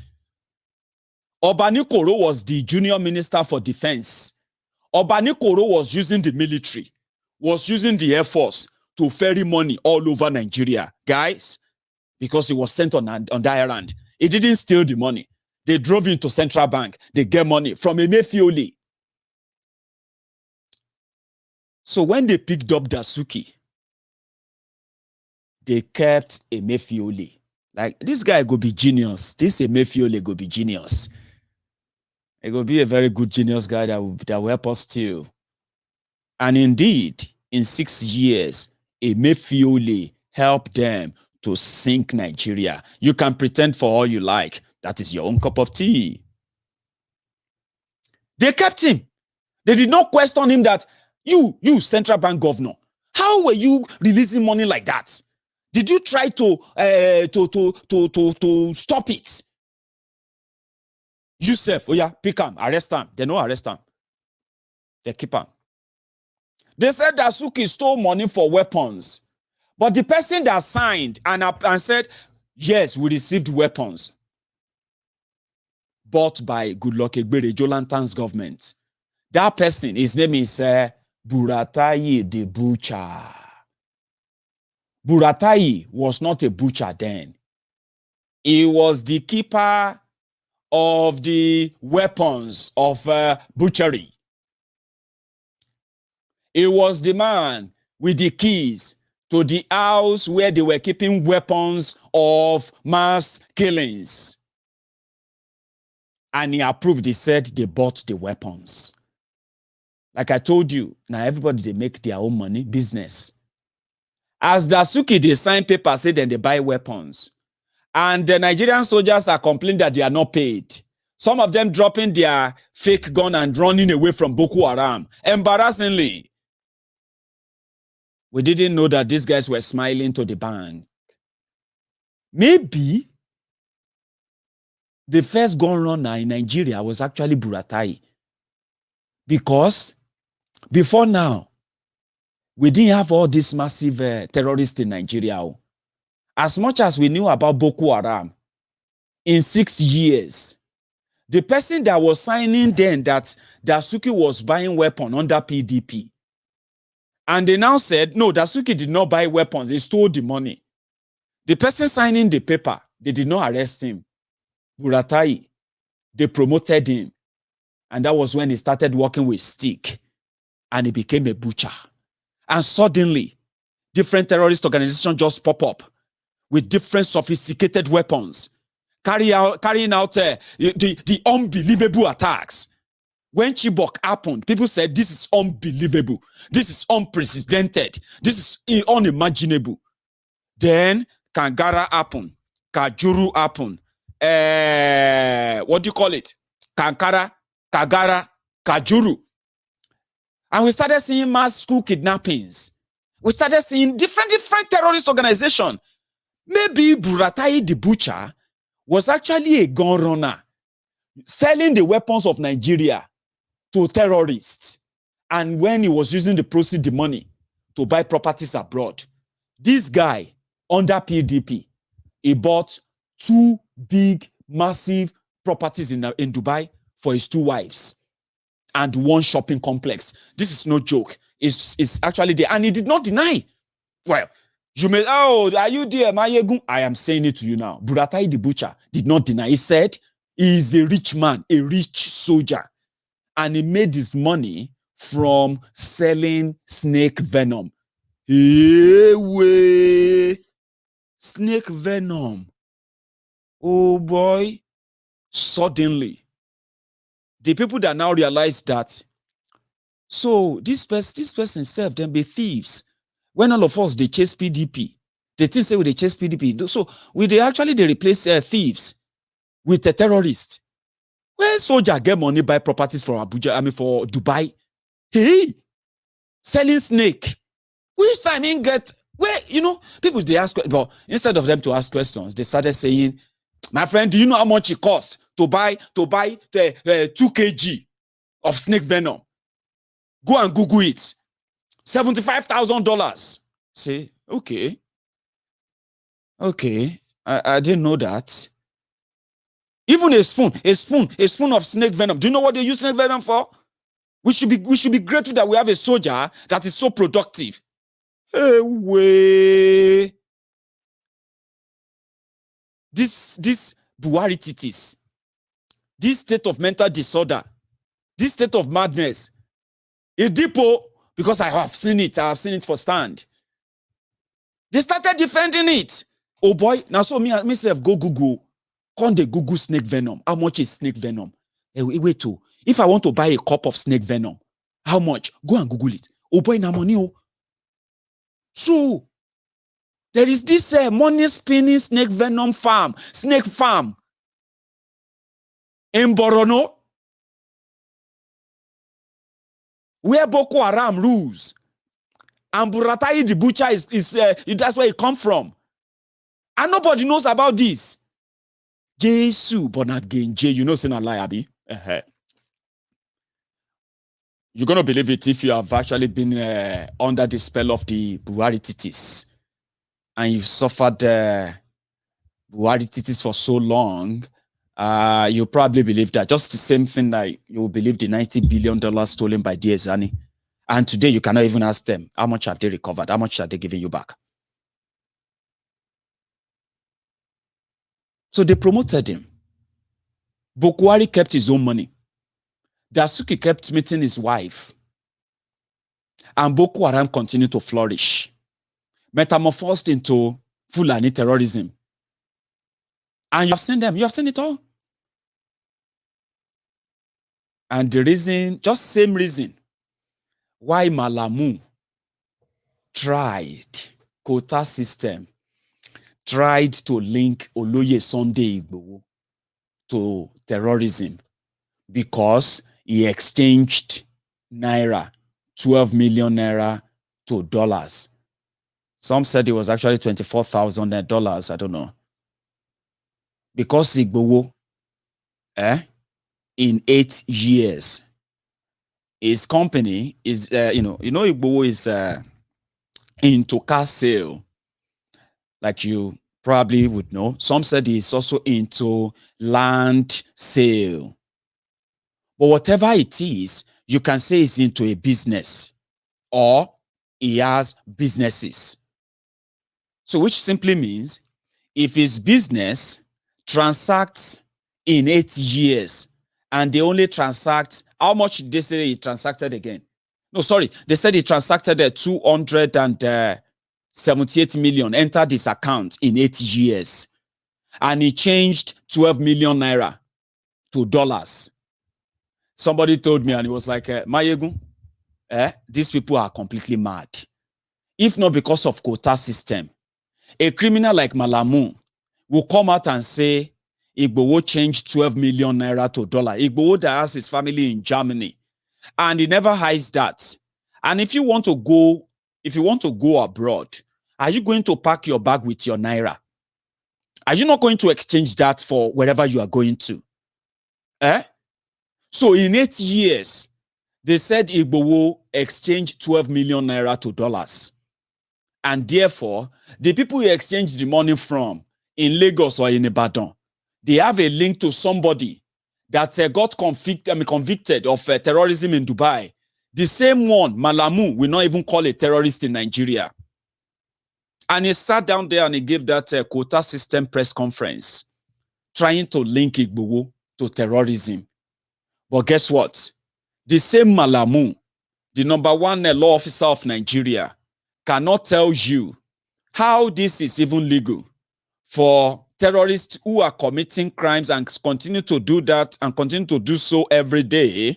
S3: Obanikoro was the junior minister for defense. Obanikoro was using the military, was using the air force to ferry money all over Nigeria. Guys, because he was sent on that errand. He didn't steal the money. They drove into Central Bank. They get money from Emefiole. So when they picked up Dasuki, they kept Emefiole. Like, this guy go be genius. This Emefiole go be genius. He go be a very good genius guy that will help us too. And indeed, in 6 years, Emefiole helped them to sink Nigeria. You can pretend for all you like. That is your own cup of tea. They kept him. They did not question him that, you central bank governor, how were you releasing money like that? Did you try to stop it? Yusuf, oh yeah, pick him, arrest him. They no arrest him. They keep him. They said that Suki stole money for weapons. But the person that signed and said, yes, we received weapons, bought by Goodluck Egbere, Jolantan's government. That person, his name is Buratai the Butcher. Buratai was not a butcher then. He was the keeper of the weapons of butchery. He was the man with the keys to the house where they were keeping weapons of mass killings. And he approved. He said they bought the weapons. Like I told you, now everybody, they make their own money, business. As Dasuki, they sign papers, say then they buy weapons. And the Nigerian soldiers are complaining that they are not paid. Some of them dropping their fake gun and running away from Boko Haram. Embarrassingly. We didn't know that these guys were smiling to the bank. Maybe the first gun runner in Nigeria was actually Buratai. Because before now, we didn't have all these massive terrorists in Nigeria. As much as we knew about Boko Haram, in 6 years, the person that was signing then that Dasuki was buying weapons under PDP, and they now said, no, Dasuki did not buy weapons, he stole the money. The person signing the paper, they did not arrest him. Buratai, they promoted him. And that was when he started working with stick. And he became a butcher. And suddenly, different terrorist organizations just pop up with different sophisticated weapons, carrying out the unbelievable attacks. When Chibok happened, people said, this is unbelievable. This is unprecedented. This is unimaginable. Then, Kangara happened. Kajuru happened. What do you call it? Kankara, Kagara, Kajuru. And we started seeing mass school kidnappings. We started seeing different terrorist organizations. Maybe Buratai the Butcher was actually a gun runner, selling the weapons of Nigeria to terrorists. And when he was using the proceeds, the money, to buy properties abroad, this guy, under PDP, he bought 2 big, massive properties in Dubai for his 2 wives and 1 shopping complex. This is no joke. It's actually there. And he did not deny. Well, you may, oh, are you there, Maiyegun? I am saying it to you now. Buratai the Butcher did not deny. He said he is a rich man, a rich soldier. And he made his money from selling snake venom. Snake venom. Oh boy. Suddenly, the people that now realize that, so this person served them be thieves. When all of us, they chase PDP, they think say they chase PDP. So they replace thieves with a terrorist. When soldier get money, buy properties for Abuja, for Dubai. Hey, selling snake. Which get, where, people, they ask, but instead of them to ask questions, they started saying, My friend, do you know how much it costs to buy 2 kg of snake venom? Go and Google it. $75,000. Say, okay. Okay. I didn't know that. Even a spoon of snake venom. Do you know what they use snake venom for? We should be grateful that we have a soldier that is so productive. Hey, way. This Buhari titis, this state of mental disorder, this state of madness, a depot, because I have seen it firsthand. They started defending it. Oh boy, now so myself go Google, can't they Google snake venom? How much is snake venom? Hey, wait to, if I want to buy a cup of snake venom, how much? Go and Google it. Oh boy, now money. Oh. So there is this money spinning snake venom farm, snake farm in Borono, where Boko Haram rules. And Buratai the butcher that's where it come from. And nobody knows about this. Jesus, born again, you know, sin a lie, Abi. You're going to believe it if you have actually been under the spell of the Buhari titis. And you've suffered Buhari titis for so long, you probably believe that. Just the same thing that you will believe the $90 billion stolen by Diezani. And today you cannot even ask them, how much have they recovered? How much are they giving you back? So they promoted him. Buhari kept his own money. Dasuki kept meeting his wife. And Boko Haram continued to flourish. Metamorphosed into Fulani terrorism. And you have seen them. You have seen it all. And the reason, just same reason, why Malami tried, quota system, tried to link Oloye Sunday Igboho to terrorism because he exchanged naira, 12 million naira to dollars. Some said it was actually $24,000. I don't know. Because Igboho, in 8 years, his company is, Igboho is into car sale, like you probably would know. Some said he's also into land sale. But whatever it is, you can say he's into a business or he has businesses. So which simply means if his business transacts in 8 years and they only transact, how much did they say he transacted again? No, sorry. They said he transacted 278 million, entered his account in 8 years. And he changed 12 million naira to dollars. Somebody told me and he was like, Maiyegun, these people are completely mad. If not because of quota system, a criminal like Malami will come out and say, Igboho changed 12 million naira to dollar. Igboho that has his family in Germany. And he never hides that. And if you want to go abroad, are you going to pack your bag with your naira? Are you not going to exchange that for wherever you are going to? So in 8 years, they said Igboho exchanged 12 million naira to dollars. And therefore, the people you exchange the money from in Lagos or in Ibadan, they have a link to somebody that got convicted of terrorism in Dubai. The same one, Malami, will not even call a terrorist in Nigeria. And he sat down there and he gave that quota system press conference, trying to link Igboho to terrorism. But guess what? The same Malami, the #1 law officer of Nigeria, cannot tell you how this is even legal for terrorists who are committing crimes and continue to do that and continue to do so every day.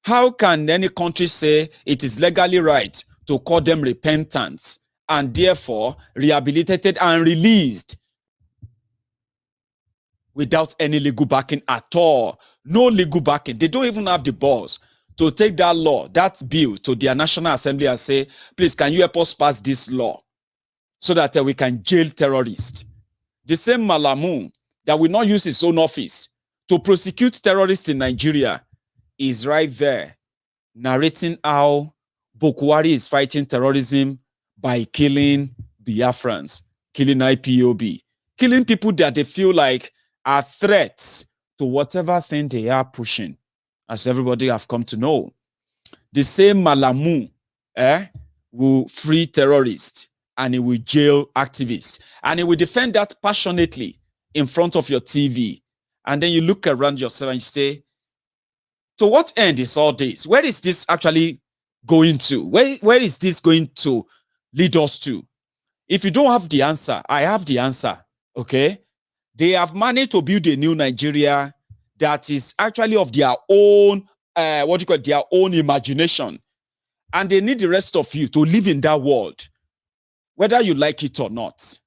S3: How can any country say it is legally right to call them repentant and therefore rehabilitated and released without any legal backing at all? No legal backing. They don't even have the balls to take that law, that bill, to their National Assembly and say, please, can you help us pass this law so that we can jail terrorists? the same Malamu that will not use his own office to prosecute terrorists in Nigeria is right there narrating how Buhari is fighting terrorism by killing Biafrans, killing IPOB, killing people that they feel like are threats to whatever thing they are pushing, as everybody have come to know. The same Malamu will free terrorists and he will jail activists. And he will defend that passionately in front of your TV. And then you look around yourself and you say, to what end is all this? Where is this actually going to? Where is this going to lead us to? If you don't have the answer, I have the answer, okay? They have managed to build a new Nigeria that is actually of their own, their own imagination. And they need the rest of you to live in that world, whether you like it or not.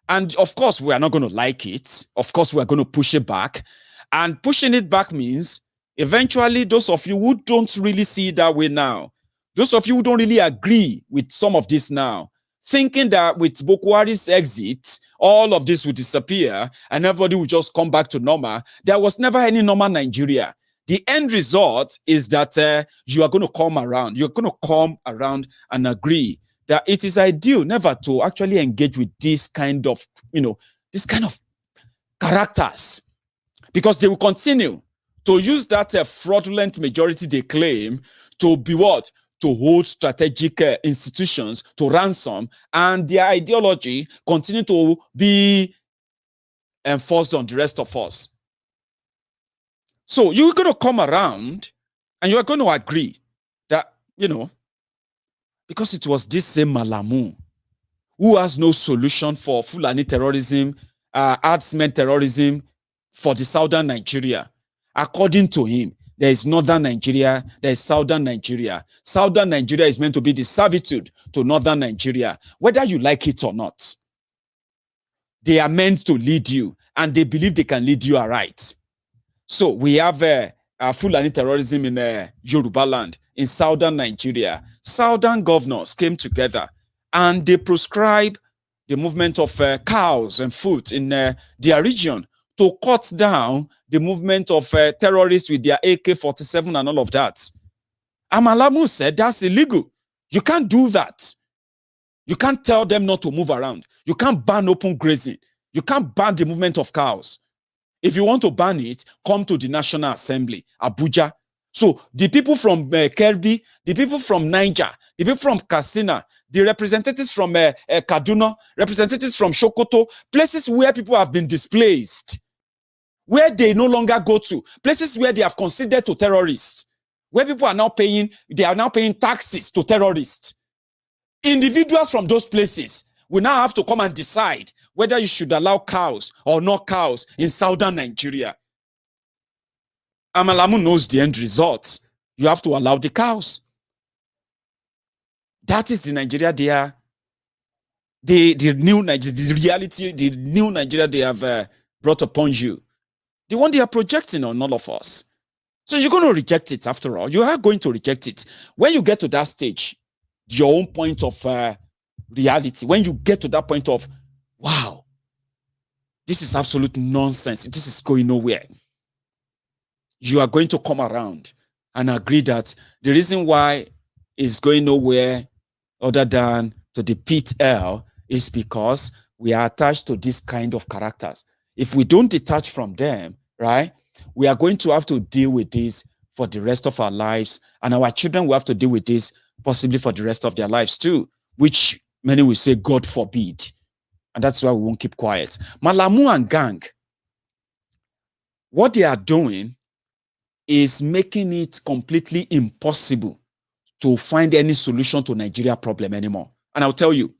S3: And of course, we are not going to like it. Of course, we are going to push it back. And pushing it back means eventually those of you who don't really see it that way now, those of you who don't really agree with some of this now, thinking that with Buhari's exit, all of this will disappear and everybody will just come back to normal. There was never any normal Nigeria. The end result is that you are going to come around. You're going to come around and agree that it is ideal never to actually engage with this kind of, this kind of characters, because they will continue to use that fraudulent majority they claim to be what? To hold strategic institutions to ransom, and their ideology continue to be enforced on the rest of us. So you're going to come around and you're going to agree that, because it was this same Malamu who has no solution for Fulani terrorism, herdsmen terrorism for the southern Nigeria. According to him, there is northern Nigeria, there is southern Nigeria. Southern Nigeria is meant to be the servitude to northern Nigeria, whether you like it or not. They are meant to lead you, and they believe they can lead you aright. So we have Fulani terrorism in Yoruba land, in southern Nigeria. Southern governors came together and they proscribed the movement of cows and foot in their region to cut down the movement of terrorists with their AK-47 and all of that. Malamu said that's illegal. You can't do that. You can't tell them not to move around. You can't ban open grazing. You can't ban the movement of cows. If you want to ban it, come to the National Assembly, Abuja. So the people from Kyari, the people from Niger, the people from Katsina, the representatives from Kaduna, representatives from Sokoto, places where people have been displaced, where they no longer go to, places where they have considered to terrorists, where people are now paying, they are now paying taxes to terrorists. Individuals from those places will now have to come and decide whether you should allow cows or not cows in southern Nigeria. Malamu knows the end result. You have to allow the cows. That is the Nigeria they are, the new Nigeria, the reality, the new Nigeria they have brought upon you. The one they are projecting on all of us. So you're going to reject it after all. You are going to reject it. When you get to that stage, your own point of reality, when you get to that point of, wow, this is absolute nonsense, this is going nowhere, you are going to come around and agree that the reason why it's going nowhere other than to the pit hell is because we are attached to this kind of characters. If we don't detach from them, right, we are going to have to deal with this for the rest of our lives, and our children will have to deal with this possibly for the rest of their lives too, which many will say, God forbid. And that's why we won't keep quiet. Malamu and gang, what they are doing is making it completely impossible to find any solution to Nigeria problem anymore. And I'll tell you,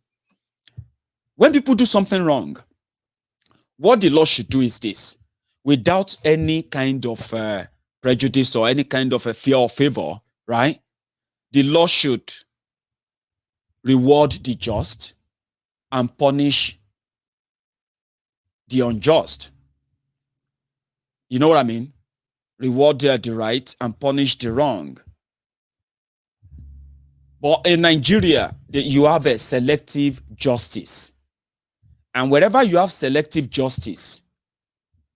S3: when people do something wrong, what the law should do is this: without any kind of prejudice or any kind of a fear or favor, right? The law should reward the just and punish the unjust. You know what I mean? Reward the right and punish the wrong. But in Nigeria, you have a selective justice. And wherever you have selective justice,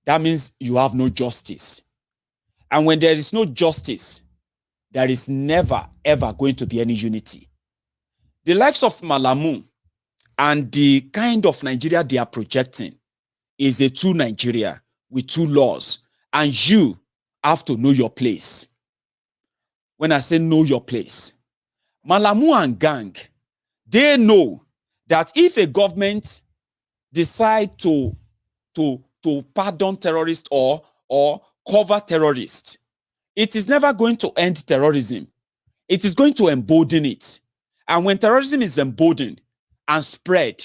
S3: that means you have no justice. And when there is no justice, there is never, ever going to be any unity. The likes of Malami and the kind of Nigeria they are projecting is a two Nigeria with two laws. And you have to know your place. When I say know your place, Malami and gang, they know that if a government decide to pardon terrorists or cover terrorists, it is never going to end terrorism. It is going to embolden it. And when terrorism is emboldened and spread,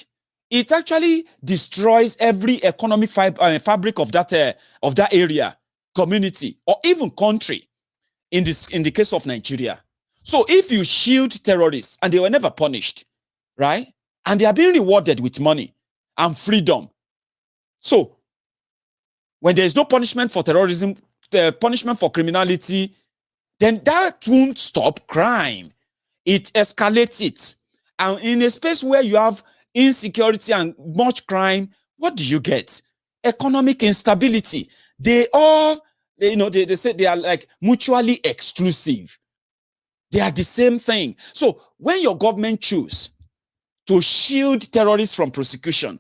S3: it actually destroys every economic fabric of that area, community, or even country. In the case of Nigeria. So if you shield terrorists and they were never punished, right? And they are being rewarded with money and freedom. So when there is no punishment for terrorism, the punishment for criminality, then that won't stop crime. It escalates it. And in a space where you have insecurity and much crime, what do you get? Economic instability. They all, they say they are like mutually exclusive. They are the same thing. So when your government choose to shield terrorists from prosecution,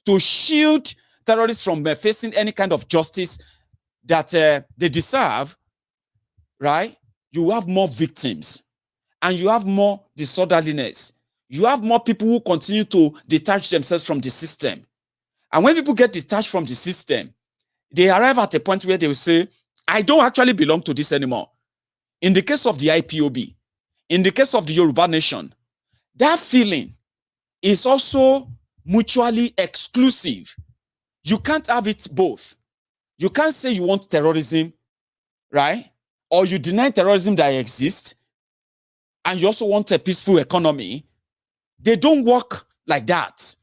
S3: to shield terrorists from facing any kind of justice that they deserve, right? You have more victims and you have more disorderliness. You have more people who continue to detach themselves from the system. And when people get detached from the system, they arrive at a point where they will say, I don't actually belong to this anymore. In the case of the IPOB, in the case of the Yoruba nation, that feeling is also mutually exclusive. You can't have it both. You can't say you want terrorism, right? Or you deny terrorism that exists, and you also want a peaceful economy. They don't work like that.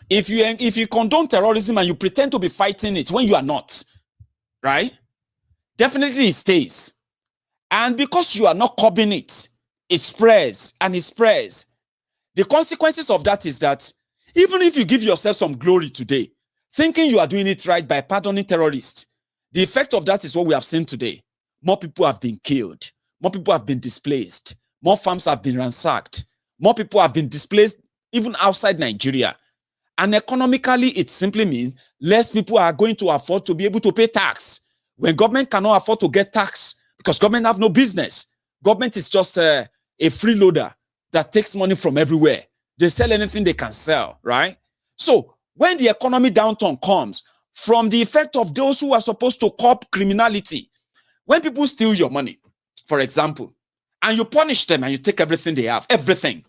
S3: If you condone terrorism and you pretend to be fighting it when you are not, right? Definitely it stays. And because you are not curbing it, it spreads and it spreads. The consequences of that is that even if you give yourself some glory today, thinking you are doing it right by pardoning terrorists, the effect of that is what we have seen today. More people have been killed. More people have been displaced. More farms have been ransacked. More people have been displaced even outside Nigeria. And economically, it simply means less people are going to afford to be able to pay tax. When government cannot afford to get tax, because government have no business. Government is just a freeloader that takes money from everywhere. They sell anything they can sell, right? So when the economy downturn comes from the effect of those who are supposed to curb criminality, when people steal your money, for example, and you punish them and you take everything they have, everything,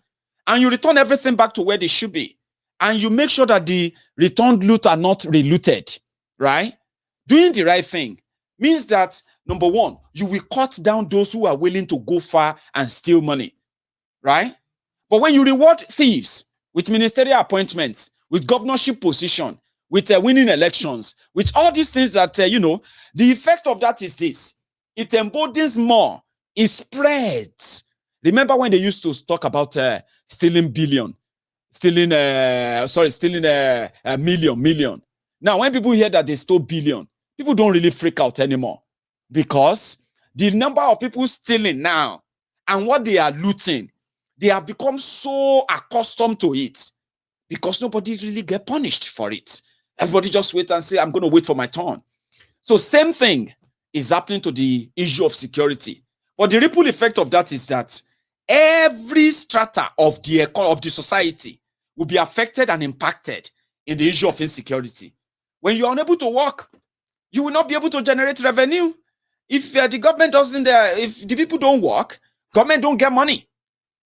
S3: and you return everything back to where they should be, and you make sure that the returned loot are not relooted, right? Doing the right thing means that, number one, you will cut down those who are willing to go far and steal money, right? But when you reward thieves with ministerial appointments, with governorship position, with winning elections, with all these things that, the effect of that is this. It emboldens more. It spreads. Remember when they used to talk about stealing billion, stealing a million. Now, when people hear that they stole billion, people don't really freak out anymore because the number of people stealing now and what they are looting, they have become so accustomed to it because nobody really get punished for it. Everybody just wait and say, I'm going to wait for my turn. So same thing is happening to the issue of security. But the ripple effect of that is that every strata of the society will be affected and impacted in the issue of insecurity. When you are unable to work, you will not be able to generate revenue. If the government doesn't, if the people don't work, government don't get money.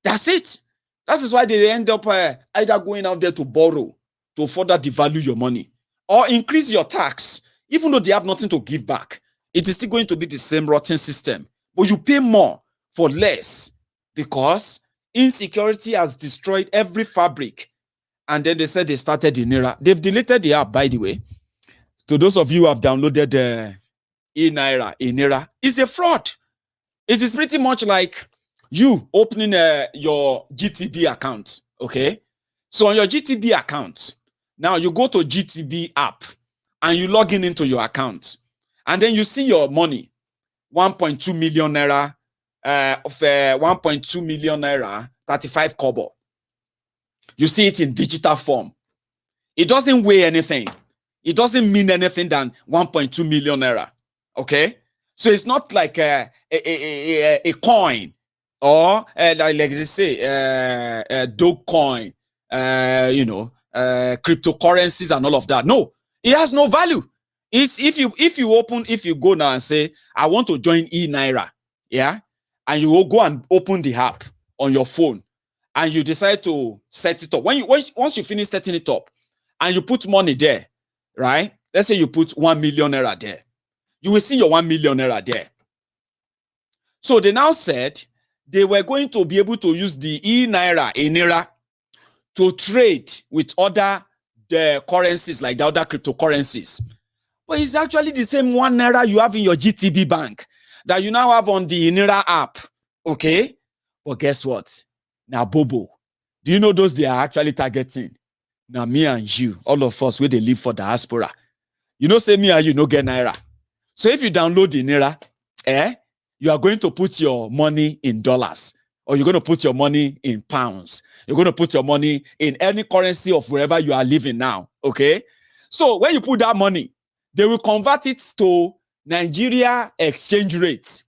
S3: That's it. That is why they end up either going out there to borrow to further devalue your money or increase your tax, even though they have nothing to give back. It is still going to be the same rotten system, but you pay more for less because insecurity has destroyed every fabric. And then they said they started inira. They've deleted the app, by the way. To those of you who have downloaded the inira, it's a fraud. It is pretty much like you opening your GTB account, okay? So on your GTB account, Now you go to GTB app and you log in into your account. And then you see your money, 1.2 million naira, 1.2 million naira, 35 kobo. You see it in digital form. It doesn't weigh anything. It doesn't mean anything than 1.2 million naira. Okay? So it's not like a coin or like they say, a Dogecoin, cryptocurrencies and all of that. No, it has no value. It's if you go now and say, I want to join enaira, yeah, and you will go and open the app on your phone and you decide to set it up. Once you finish setting it up and you put money there, right? Let's say you put 1 million naira there. You will see your 1 million naira there. So they now said they were going to be able to use the inira to trade with other currencies like the other cryptocurrencies. But it's actually the same 1 naira you have in your GTB bank that you now have on the inira app. Okay? But guess what? Now, Bobo, do you know those they are actually targeting? Now, me and you, all of us, where they live for diaspora. You know, say me and you no get naira. So if you download the inira, you are going to put your money in dollars, or you're going to put your money in pounds. You're going to put your money in any currency of wherever you are living now. Okay? So when you put that money, they will convert it to Nigeria exchange rate.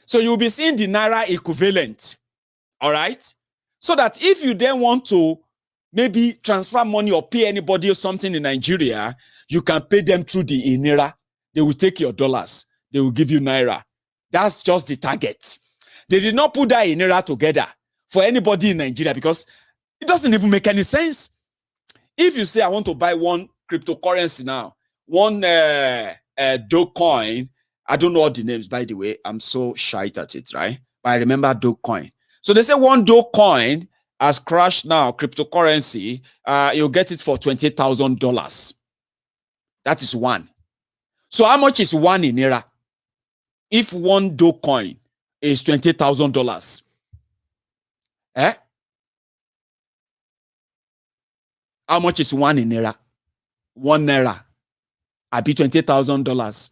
S3: So you'll be seeing the naira equivalent. All right? So that if you then want to maybe transfer money or pay anybody or something in Nigeria, you can pay them through the inira. They will take your dollars. They will give you naira. That's just the target. They did not put that inira together for anybody in Nigeria because it doesn't even make any sense. If you say, I want to buy one cryptocurrency now, one Dogecoin, I don't know all the names, by the way. I'm so shy at it, right? But I remember Dogecoin. So they say one Dogecoin has crashed now, cryptocurrency. You'll get it for $20,000. That is one. So how much is one inira? If one Dogecoin is $20,000, how much is one inira? 1 naira. I be $20,000.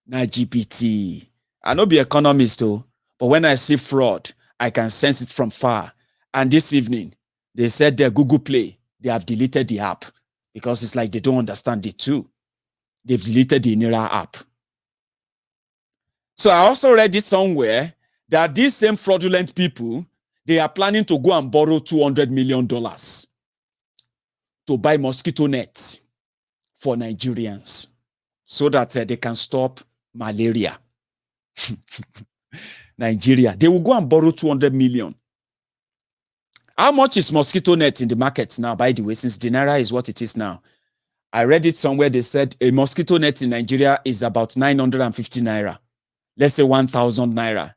S3: Now GPT. I no be economist though, but when I see fraud, I can sense it from far. And this evening, they said their Google Play, they have deleted the app because it's like they don't understand it too. They've deleted the inira app. So I also read it somewhere that these same fraudulent people, they are planning to go and borrow $200 million to buy mosquito nets for Nigerians so that they can stop malaria. Nigeria, they will go and borrow 200 million. How much is mosquito net in the market now, by the way, since the naira is what it is now? I read it somewhere, they said a mosquito net in Nigeria is about 950 naira. Let's say 1,000 naira.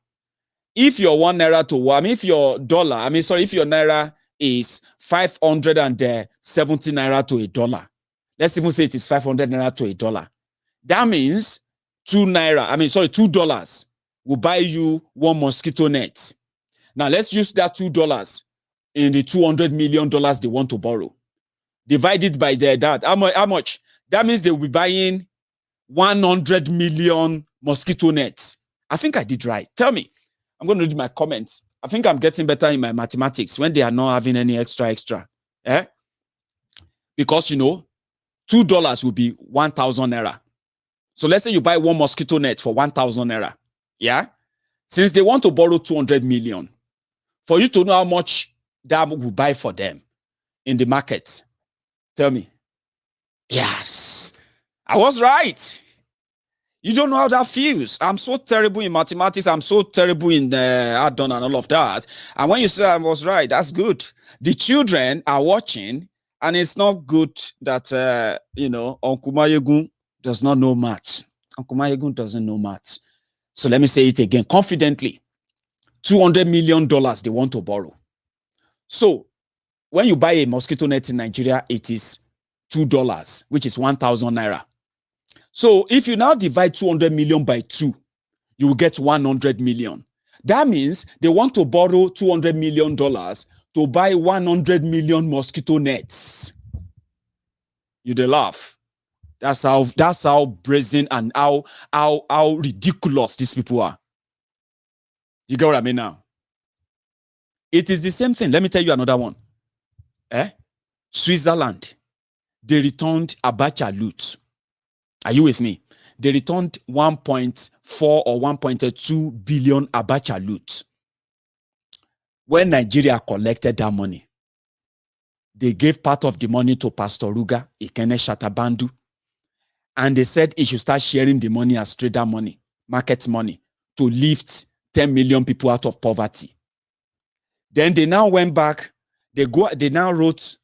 S3: If your 1 naira to, if your dollar, if your naira is 570 naira to $1, let's even say it is 500 naira to $1. That means $2 will buy you one mosquito net. Now let's use that $2 in the $200 million they want to borrow. Divide it by that. How much? That means they will be buying 100 million mosquito nets. I think I did right. Tell me. I'm going to read my comments. I think I'm getting better in my mathematics when they are not having any extra. Because, $2 will be 1,000 naira. So let's say you buy one mosquito net for 1,000 naira. Yeah? Since they want to borrow 200 million, for you to know how much that will buy for them in the market, tell me. Yes. I was right. You don't know how that feels. I'm so terrible in mathematics. I'm so terrible in add-on and all of that. And when you say I was right, that's good. The children are watching, and it's not good that, Uncle Maiyegun does not know maths. Uncle Maiyegun doesn't know maths. So let me say it again confidently. $200 million they want to borrow. So when you buy a mosquito net in Nigeria, it is $2, which is 1,000 naira. So if you now divide 200 million by 2, you will get 100 million. That means they want to borrow $200 million to buy 100 million mosquito nets. You dey laugh. That's how brazen and how ridiculous these people are. You get what I mean now? It is the same thing. Let me tell you another one. Switzerland, they returned Abacha loot. Are you with me? They returned 1.4 or 1.2 billion Abacha loot. When Nigeria collected that money, they gave part of the money to Pastor Ruga, Ikene Shatabandu, and they said he should start sharing the money as trader money, market money, to lift 10 million people out of poverty. Then they now went back, they now wrote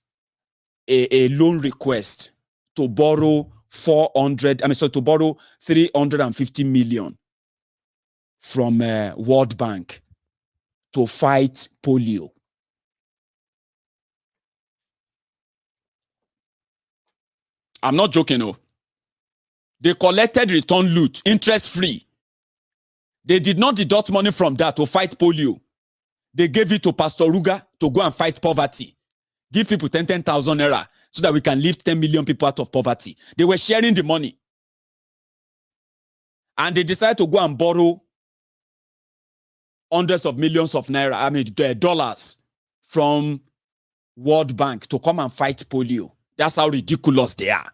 S3: a loan request to borrow to borrow 350 million from World Bank to fight polio. I'm not joking, no. They collected return loot, interest-free. They did not deduct money from that to fight polio. They gave it to Pastor Ruga to go and fight poverty. Give people 10,000 naira so that we can lift 10 million people out of poverty. They were sharing the money. And they decided to go and borrow hundreds of millions of naira, dollars from World Bank to come and fight polio. That's how ridiculous they are.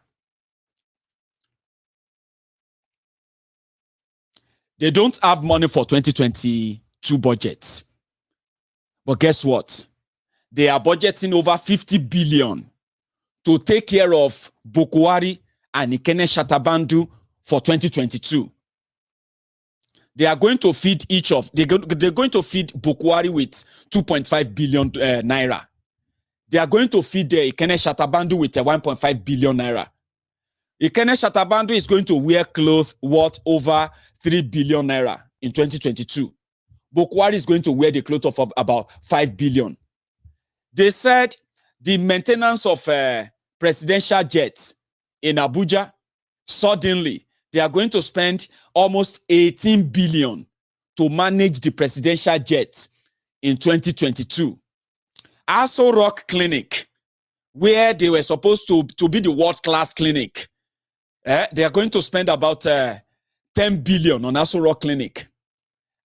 S3: They don't have money for 2022 budgets. But guess what? They are budgeting over 50 billion to take care of Buhari and Ikene Shatabandu for 2022. They are going to feed they're going to feed Buhari with 2.5 billion naira. They are going to feed Ikene Shatabandu with 1.5 billion naira. Ikene Shatabandu is going to wear clothes worth over 3 billion naira in 2022. Buhari is going to wear the clothes of about 5 billion. They said the maintenance of presidential jets in Abuja, suddenly, they are going to spend almost 18 billion to manage the presidential jets in 2022. Aso Rock Clinic, where they were supposed to be the world-class clinic, they are going to spend about 10 billion on Aso Rock Clinic.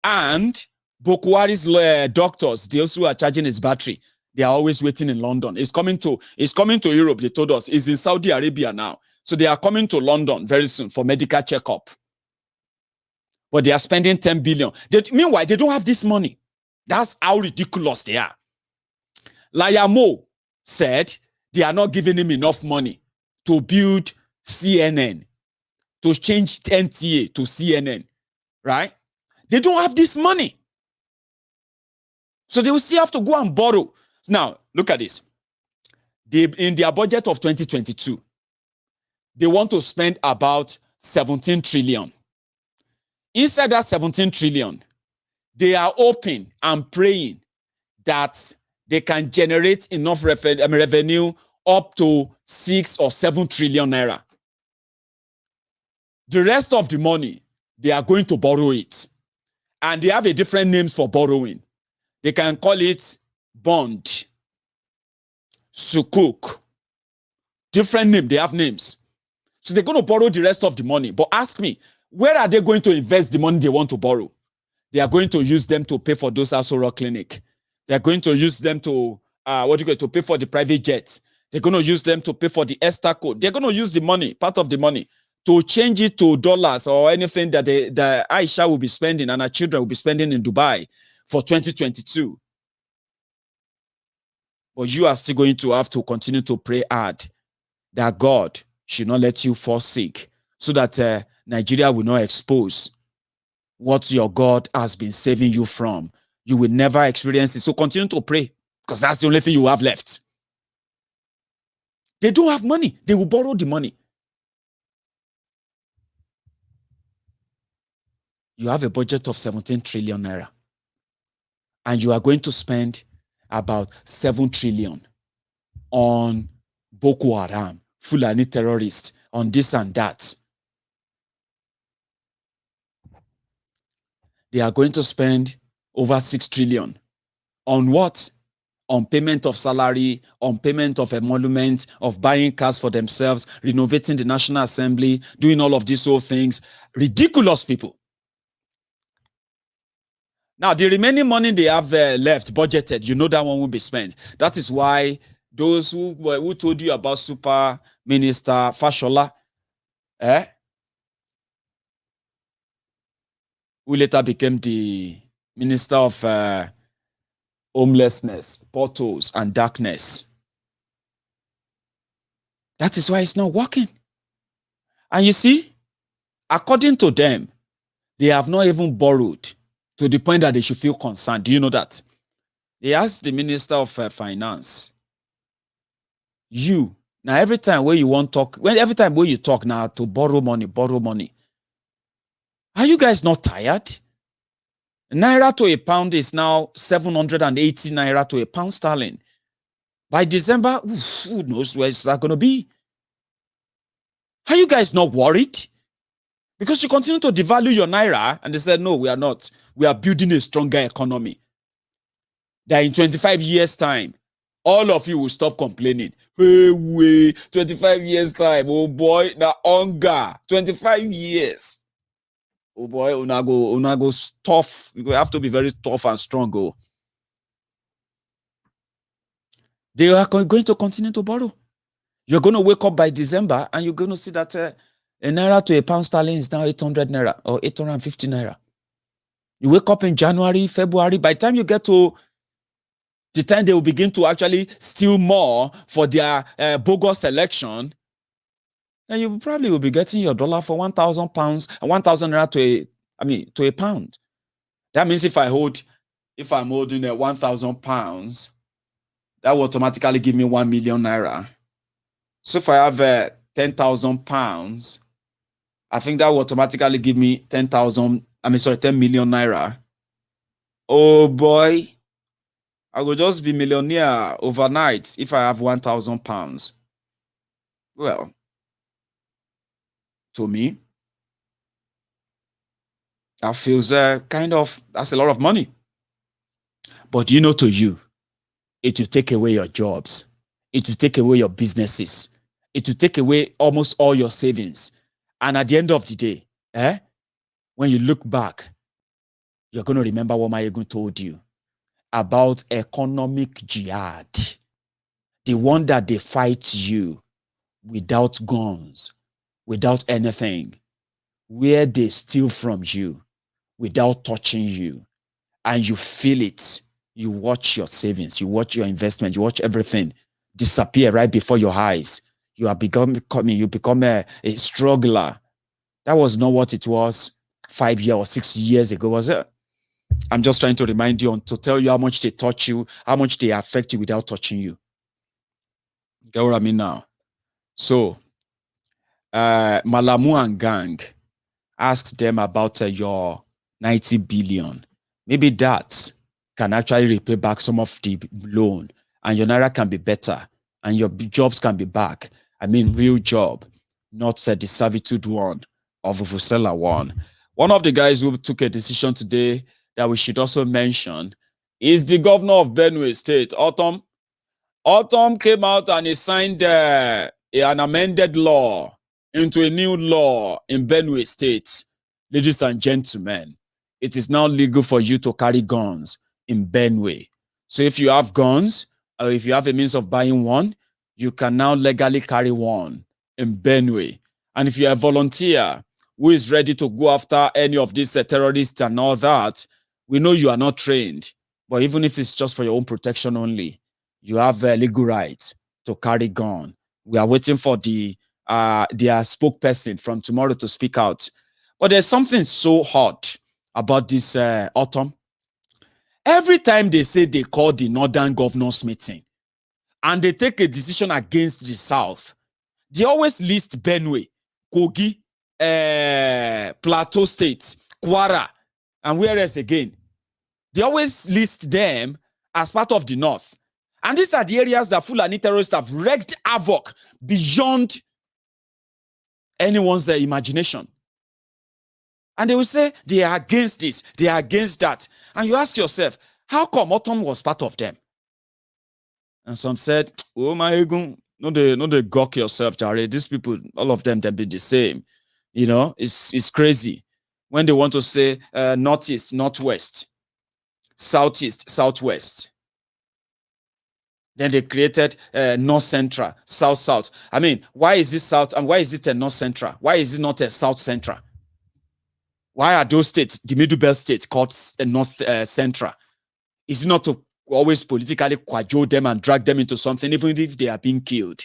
S3: And Buhari's doctors, those who are charging his battery, they are always waiting in London. It's coming to Europe, they told us. It's in Saudi Arabia now. So they are coming to London very soon for medical checkup. But they are spending 10 billion. Meanwhile, they don't have this money. That's how ridiculous they are. Layamo said they are not giving him enough money to build CNN, to change NTA to CNN, right? They don't have this money. So they will still have to go and borrow. Now, look at this. In their budget of 2022, they want to spend about 17 trillion. Inside that 17 trillion, they are hoping and praying that they can generate enough revenue up to 6 or 7 trillion naira. The rest of the money, they are going to borrow it. And they have a different names for borrowing. They can call it bond, sukuk. Different name, they have names. So they're going to borrow the rest of the money. But ask me, where are they going to invest the money they want to borrow? They are going to use them to pay for those Aso Rock Clinic. They're going to use them to to pay for the private jets. They're going to use them to pay for the Esther code. They're going to use the money, part of the money, to change it to dollars or anything that Aisha will be spending and her children will be spending in Dubai for 2022. But you are still going to have to continue to pray hard that God should not let you fall sick, so that Nigeria will not expose what your God has been saving you from. You will never experience it. So continue to pray, because that's the only thing you have left. They don't have money. They will borrow the money. You have a budget of 17 trillion naira. And you are going to spend about 7 trillion on Boko Haram, Fulani terrorists, on this and that. They are going to spend over 6 trillion on what? on payment of salary, on payment of emolument, of buying cars for themselves, renovating the National Assembly, doing all of these whole things. Ridiculous people. Now, the remaining money they have left, budgeted, you know that one will be spent. That is why those who told you about Super Minister Fashola, who later became the Minister of Homelessness, Portals, and Darkness. That is why it's not working. And you see, according to them, they have not even borrowed to the point that they should feel concerned. Do you know that? They asked the Minister of Finance, now every time when you want to talk, every time when you talk now to borrow money, are you guys not tired? Naira to a pound is now 780 naira to a pound sterling. By December, who knows where it's going to be? Are you guys not worried? Because you continue to devalue your naira, and they said, no, we are not. We are building a stronger economy. That in 25 years' time, all of you will stop complaining. Hey, 25 years' time, oh boy, the hunger. 25 years. Oh boy, unago tough. You have to be very tough and strong. Oh. They are going to continue to borrow. You're going to wake up by December and you're going to see that a naira to a pound sterling is now 800 naira or 850 naira. You wake up in January, February, by the time you get to the time they will begin to actually steal more for their bogus election, then you probably will be getting your dollar for 1,000 pounds, 1,000 naira to a pound. That means if I'm holding 1,000 pounds, that will automatically give me 1 million naira. So if I have 10,000 pounds, I think that will automatically give me 10 million naira. Oh boy, I will just be millionaire overnight if I have 1,000 pounds. Well, to me, that feels that's a lot of money. But you know, to you, it will take away your jobs. It will take away your businesses. It will take away almost all your savings. And at the end of the day, when you look back, you're going to remember what Maiyegun told you about economic jihad. The one that they fight you without guns, without anything, where they steal from you without touching you, and you feel it. You watch your savings, you watch your investment, you watch everything disappear right before your eyes. You become a struggler. That was not what it was 5 years or 6 years ago, was it? I'm just trying to remind you to tell you how much they touch you, how much they affect you without touching you. Get what I mean now? So, Malami and gang asked them about your 90 billion. Maybe that can actually repay back some of the loan, and your naira can be better, and your jobs can be back. I mean, real job, not the servitude one of Vuvuzela one. One of the guys who took a decision today that we should also mention is the governor of Benue State, Ortom. Ortom came out and he signed an amended law into a new law in Benue State. Ladies and gentlemen, it is now legal for you to carry guns in Benue. So if you have guns, or if you have a means of buying one, you can now legally carry one in Benue. And if you're a volunteer who is ready to go after any of these terrorists and all that, we know you are not trained. But even if it's just for your own protection only, you have a legal right to carry gun. We are waiting for their spokesperson from tomorrow to speak out. But there's something so hot about this Ortom. Every time they say they call the Northern Governors meeting and they take a decision against the South, they always list Benue, Kogi, Plateau State, Kwara, and where else again? They always list them as part of the North. And these are the areas that Fulani terrorists have wreaked havoc beyond anyone's imagination. And they will say they are against this, they are against that. And you ask yourself, how come Ortom was part of them? And some said, oh, Maiyegun, no they gawk yourself, Jare. These people, all of them be the same. You know, it's crazy. When they want to say northeast, northwest, southeast, southwest. Then they created north central, south south. I mean, why is it south and why is it a north central? Why is it not a south central? Why are those states, the middle belt states, called north central? Is it not to always politically cajole them and drag them into something, even if they are being killed?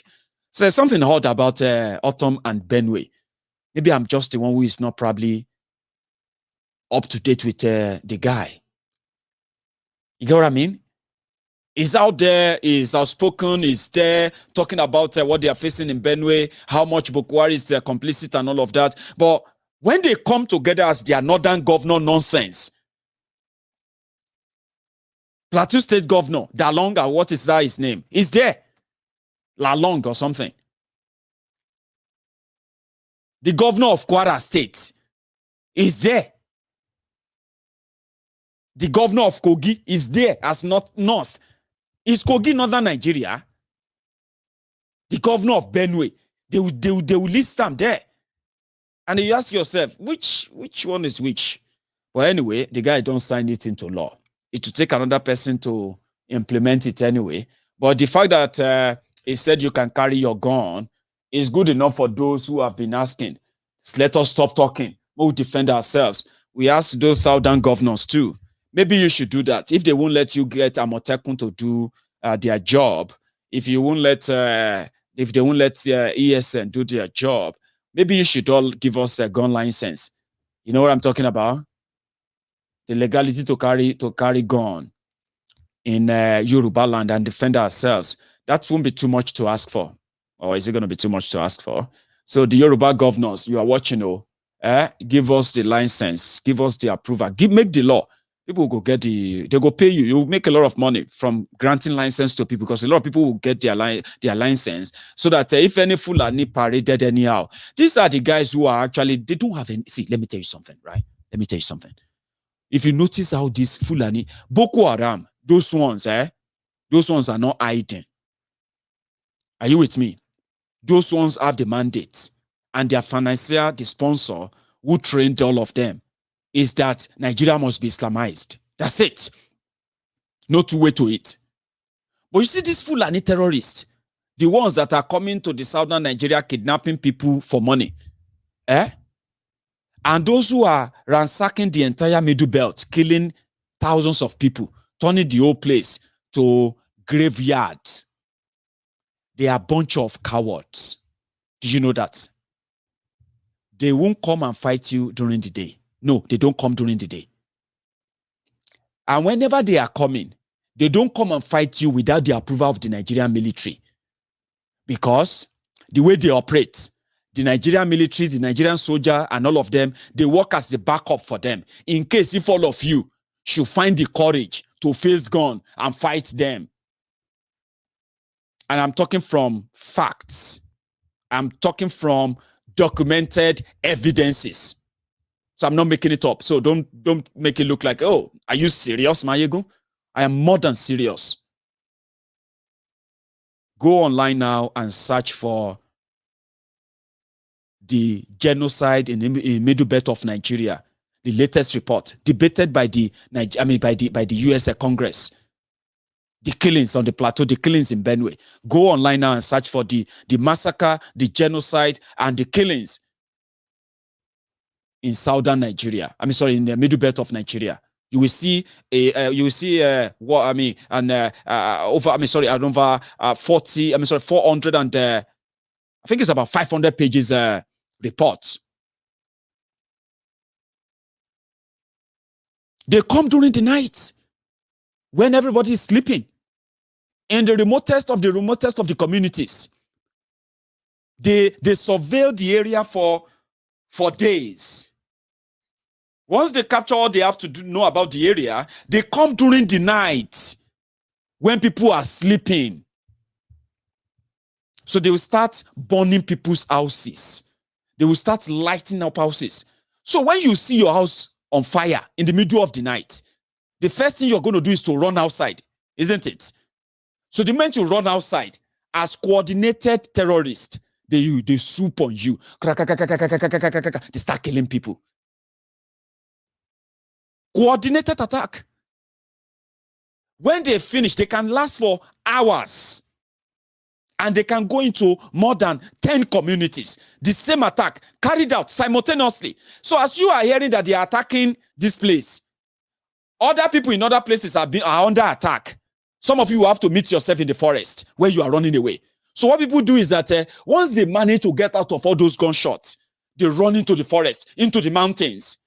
S3: So there's something odd about Ortom and Benue. Maybe I'm just the one who is not probably up to date with the guy. You get what I mean? He's out there, he's outspoken, he's there talking about what they are facing in Benue, how much Buhari is complicit and all of that. But when they come together as their northern governor nonsense, Plateau State Governor, Dalong, what is that his name? He's there. Lalong or something. The governor of Kwara State is there. The governor of Kogi is there as north. Is Kogi northern Nigeria? The governor of Benue, they will list them there. And you ask yourself, which one is which? Well, anyway, the guy don't sign it into law. It will take another person to implement it anyway. But the fact that he said you can carry your gun is good enough for those who have been asking. Let us stop talking. We'll defend ourselves. We asked those southern governors too. Maybe you should do that. If they won't let you get Amotekun to do their job, if they won't let ESN do their job, maybe you should all give us a gun license. You know what I'm talking about? The legality to carry gun in Yoruba land and defend ourselves. That won't be too much to ask for. Or is it going to be too much to ask for? So the Yoruba governors, you are watching, give us the license, give us the approval, make the law. People will go get they go pay you. You'll make a lot of money from granting license to people because a lot of people will get their license so that if any Fulani paraded anyhow, these are the guys who are actually, they don't have any. See, let me tell you something, right? Let me tell you something. If you notice how these Fulani, Boko Haram, those ones are not hiding. Are you with me? Those ones have the mandate and their financier, the sponsor who trained all of them, is that Nigeria must be Islamized. That's it. No two way to it. But you see these Fulani terrorists, the ones that are coming to the southern Nigeria kidnapping people for money. And those who are ransacking the entire middle belt, killing thousands of people, turning the whole place to graveyards. They are a bunch of cowards. Did you know that? They won't come and fight you during the day. No, they don't come during the day. And whenever they are coming, they don't come and fight you without the approval of the Nigerian military. Because the way they operate, the Nigerian military, the Nigerian soldier, and all of them, they work as the backup for them. In case if all of you should find the courage to face gun and fight them. And I'm talking from facts. I'm talking from documented evidences. So I'm not making it up. So don't make it look like, oh, are you serious, Maiyegun? I am more than serious. Go online now and search for the genocide in the middle belt of Nigeria. The latest report debated by the US Congress. The killings on the plateau, the killings in Benue. Go online now and search for the massacre, the genocide, and the killings in southern Nigeria. In the middle belt of Nigeria. You will see over 400 and I think it's about 500 pages reports. They come during the night when everybody is sleeping in the remotest of the communities. They surveil the area for days. Once they capture all they have to know about the area, they come during the night when people are sleeping. So they will start burning people's houses. They will start lighting up houses. So when you see your house on fire in the middle of the night, the first thing you're going to do is to run outside, isn't it? So the moment you run outside as coordinated terrorists, they swoop on you. They start killing people. Coordinated attack. When they finish, they can last for hours. And they can go into more than 10 communities. The same attack carried out simultaneously. So as you are hearing that they are attacking this place, other people in other places are under attack. Some of you have to meet yourself in the forest where you are running away. So what people do is that once they manage to get out of all those gunshots, they run into the forest, into the mountains.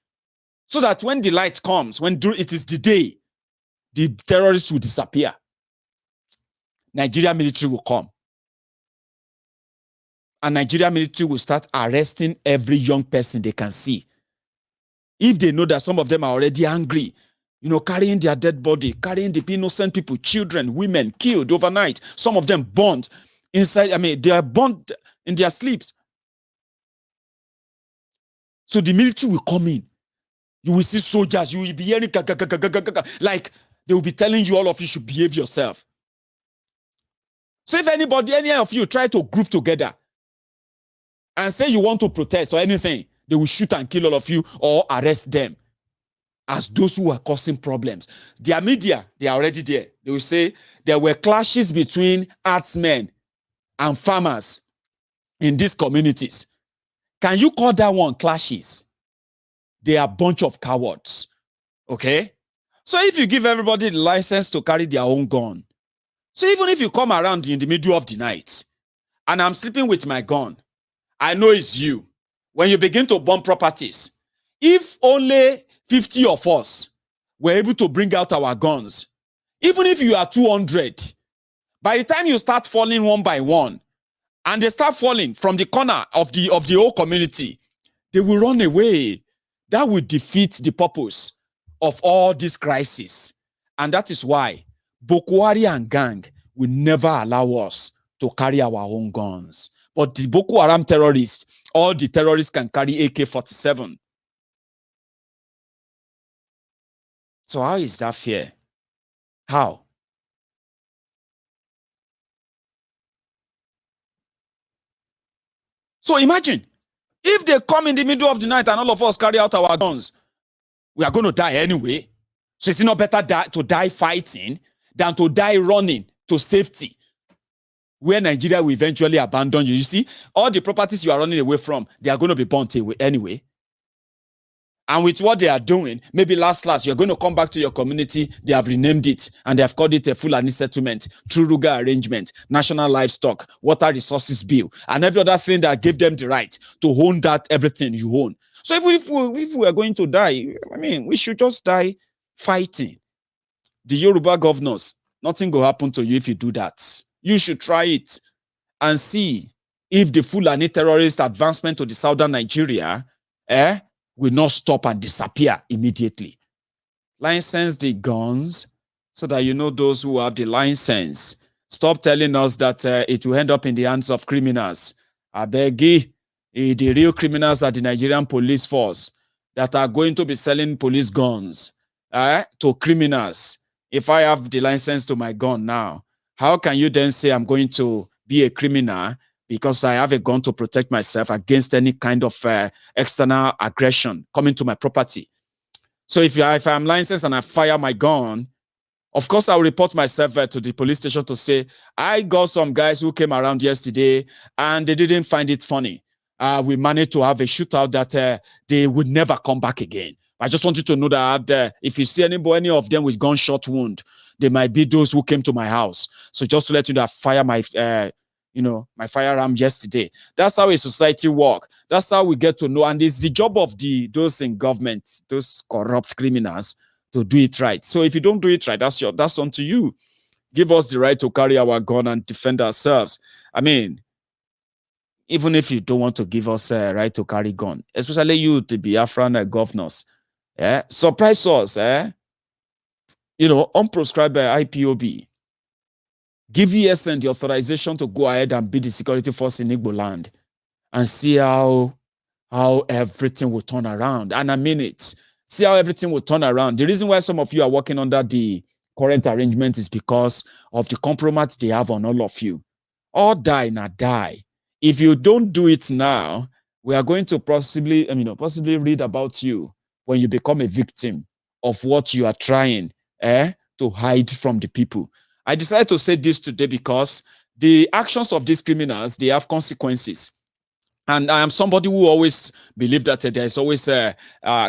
S3: So that when the light comes, when it is the day, the terrorists will disappear. Nigeria military will come. And Nigeria military will start arresting every young person they can see. If they know that some of them are already angry, carrying their dead body, carrying the innocent people, children, women killed overnight, some of them burned inside, they are burned in their sleeps. So the military will come in. You will see soldiers, you will be hearing like they will be telling you all of you should behave yourself. So if any of you try to group together and say you want to protest or anything, they will shoot and kill all of you or arrest them as those who are causing problems. Their media, they are already there. They will say there were clashes between herdsmen and farmers in these communities. Can you call that one clashes? They are a bunch of cowards. Okay? So if you give everybody the license to carry their own gun, so even if you come around in the middle of the night and I'm sleeping with my gun, I know it's you. When you begin to bomb properties, if only 50 of us were able to bring out our guns, even if you are 200, by the time you start falling one by one, and they start falling from the corner of the whole community, they will run away. That will defeat the purpose of all this crisis. And that is why Boko Haram and gang will never allow us to carry our own guns. But the Boko Haram terrorists, all the terrorists can carry AK-47. So how is that fair? How? So imagine, if they come in the middle of the night and all of us carry out our guns, we are going to die anyway. So it's not better to die fighting than to die running to safety, where Nigeria will eventually abandon you. You see, all the properties you are running away from, they are going to be burnt away anyway. And with what they are doing, maybe last, you're going to come back to your community. They have renamed it and they have called it a Fulani settlement, True Ruga arrangement, national livestock, water resources bill, and every other thing that gave them the right to own that everything you own. So if we are going to die, we should just die fighting. The Yoruba governors, nothing will happen to you if you do that. You should try it and see if the Fulani terrorist advancement to the southern Nigeria, will not stop and disappear immediately. License the guns so that those who have the license. Stop telling us that it will end up in the hands of criminals. I beg you, the real criminals are the Nigerian police force that are going to be selling police guns to criminals. If I have the license to my gun now, how can you then say I'm going to be a criminal because I have a gun to protect myself against any kind of external aggression coming to my property? So if I'm licensed and I fire my gun, of course I'll report myself to the police station to say, I got some guys who came around yesterday and they didn't find it funny. We managed to have a shootout that they would never come back again. I just want you to know that if you see any of them with gunshot wound, they might be those who came to my house. So just to let you know, I fire my my firearm yesterday. That's how a society works. That's how we get to know. And it's the job of those in government, those corrupt criminals, to do it right. So if you don't do it right, that's on to you. Give us the right to carry our gun and defend ourselves. Even if you don't want to give us a right to carry gun, especially you, the Biafran governors, surprise us, unprescribed IPOB. Give ESN the authorization to go ahead and be the security force in Igbo land and see how everything will turn around. And I mean it. See how everything will turn around. The reason why some of you are working under the current arrangement is because of the compromise they have on all of you. All die, not die. If you don't do it now, we are going to possibly read about you when you become a victim of what you are trying to hide from the people. I decided to say this today because the actions of these criminals, they have consequences. And I am somebody who always believe that there is always a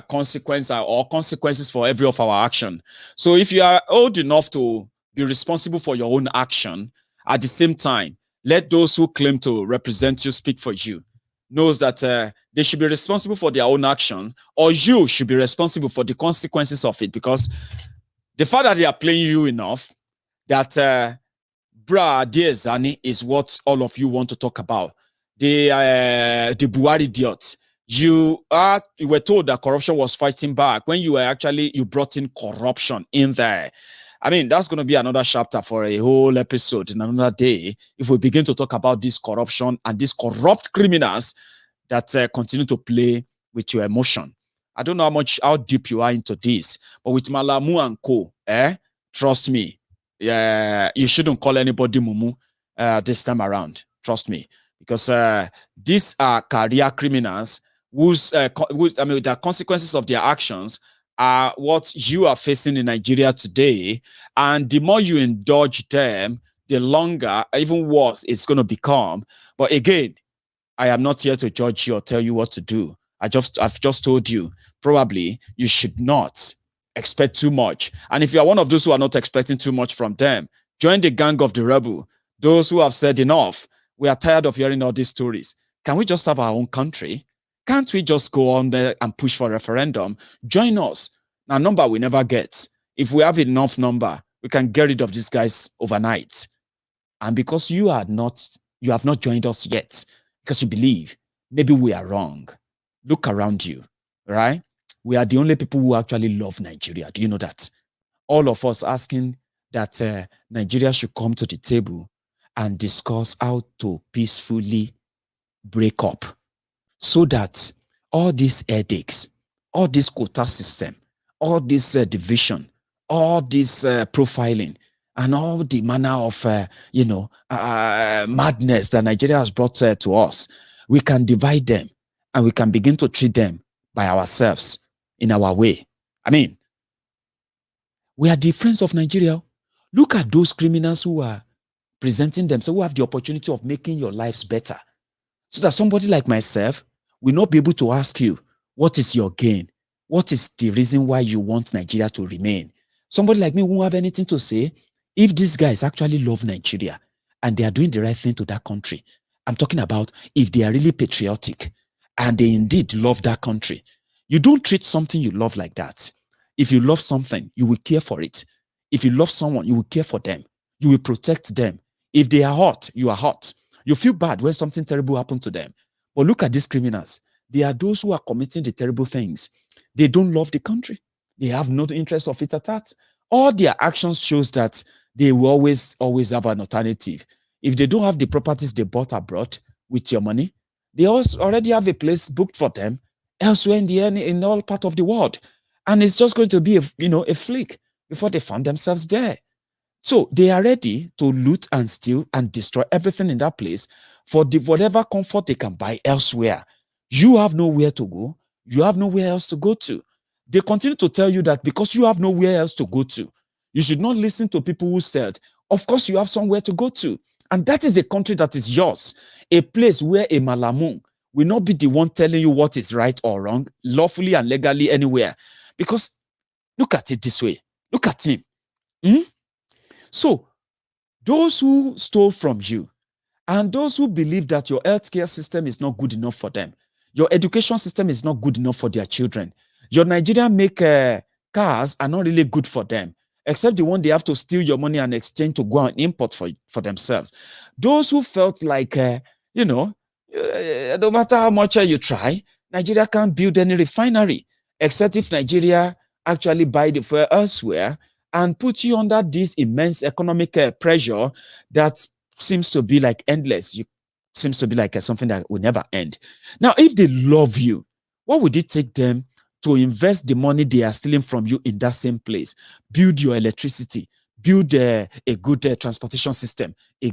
S3: consequence or consequences for every of our action. So if you are old enough to be responsible for your own action, at the same time, let those who claim to represent you speak for you. Knows that they should be responsible for their own actions, or you should be responsible for the consequences of it, because the fact that they are playing you enough, that Buhari And Diezani is what all of you want to talk about. The Buhari idiot. You were told that corruption was fighting back when you brought in corruption in there. I mean, that's going to be another chapter for a whole episode in another day if we begin to talk about this corruption and these corrupt criminals that continue to play with your emotion. I don't know how deep you are into this, but with Malami and co, trust me, you shouldn't call anybody Mumu this time around. Trust me, because these are career criminals the consequences of their actions are what you are facing in Nigeria today. And the more you indulge them, the longer, even worse, it's going to become. But again, I am not here to judge you or tell you what to do. I've just told you, probably you should not expect too much. And if you are one of those who are not expecting too much from them, join the gang of the rebel. Those who have said enough, we are tired of hearing all these stories. Can we just have our own country? Can't we just go on there and push for a referendum? Join us. Now, number we never get. If we have enough number, we can get rid of these guys overnight. And because you have not joined us yet, because you believe maybe we are wrong, look around you, right? We are the only people who actually love Nigeria. Do you know that? All of us asking that Nigeria should come to the table and discuss how to peacefully break up, so that all these headaches, all this quota system, all this division, all this profiling, and all the manner of madness that Nigeria has brought to us, we can divide them and we can begin to treat them by ourselves in our way. I mean, we are the friends of Nigeria. Look at those criminals who are presenting themselves, who have the opportunity of making your lives better, so that somebody like myself will not be able to ask you, what is your gain? What is the reason why you want Nigeria to remain? Somebody like me won't have anything to say if these guys actually love Nigeria and they are doing the right thing to that country. I'm talking about if they are really patriotic and they indeed love that country. You don't treat something you love like that. If you love something, you will care for it. If you love someone, you will care for them. You will protect them. If they are hot, you are hot. You feel bad when something terrible happened to them. But look at these criminals. They are those who are committing the terrible things. They don't love the country. They have no interest of it at that. All their actions shows that they will always have an alternative. If they don't have the properties they bought abroad with your money, they also already have a place booked for them elsewhere in all part of the world. And it's just going to be a flick before they find themselves there. So they are ready to loot and steal and destroy everything in that place for whatever comfort they can buy elsewhere. You have nowhere to go. You have nowhere else to go to. They continue to tell you that because you have nowhere else to go to, you should not listen to people who said, of course you have somewhere to go to. And that is a country that is yours. A place where a Malamu will not be the one telling you what is right or wrong, lawfully and legally anywhere. Because look at it this way. Look at him. So those who stole from you and those who believe that your healthcare system is not good enough for them, your education system is not good enough for their children, your Nigerian make cars are not really good for them, except the one they have to steal your money and exchange to go and import for themselves. Those who felt like, no matter how much you try, Nigeria can't build any refinery, except if Nigeria actually buy the fuel elsewhere and put you under this immense economic pressure that seems to be like endless. Seems to be like something that will never end. Now, if they love you, what would it take them
S4: to invest the money they are stealing from you in that same place. Build your electricity, build a good transportation system, a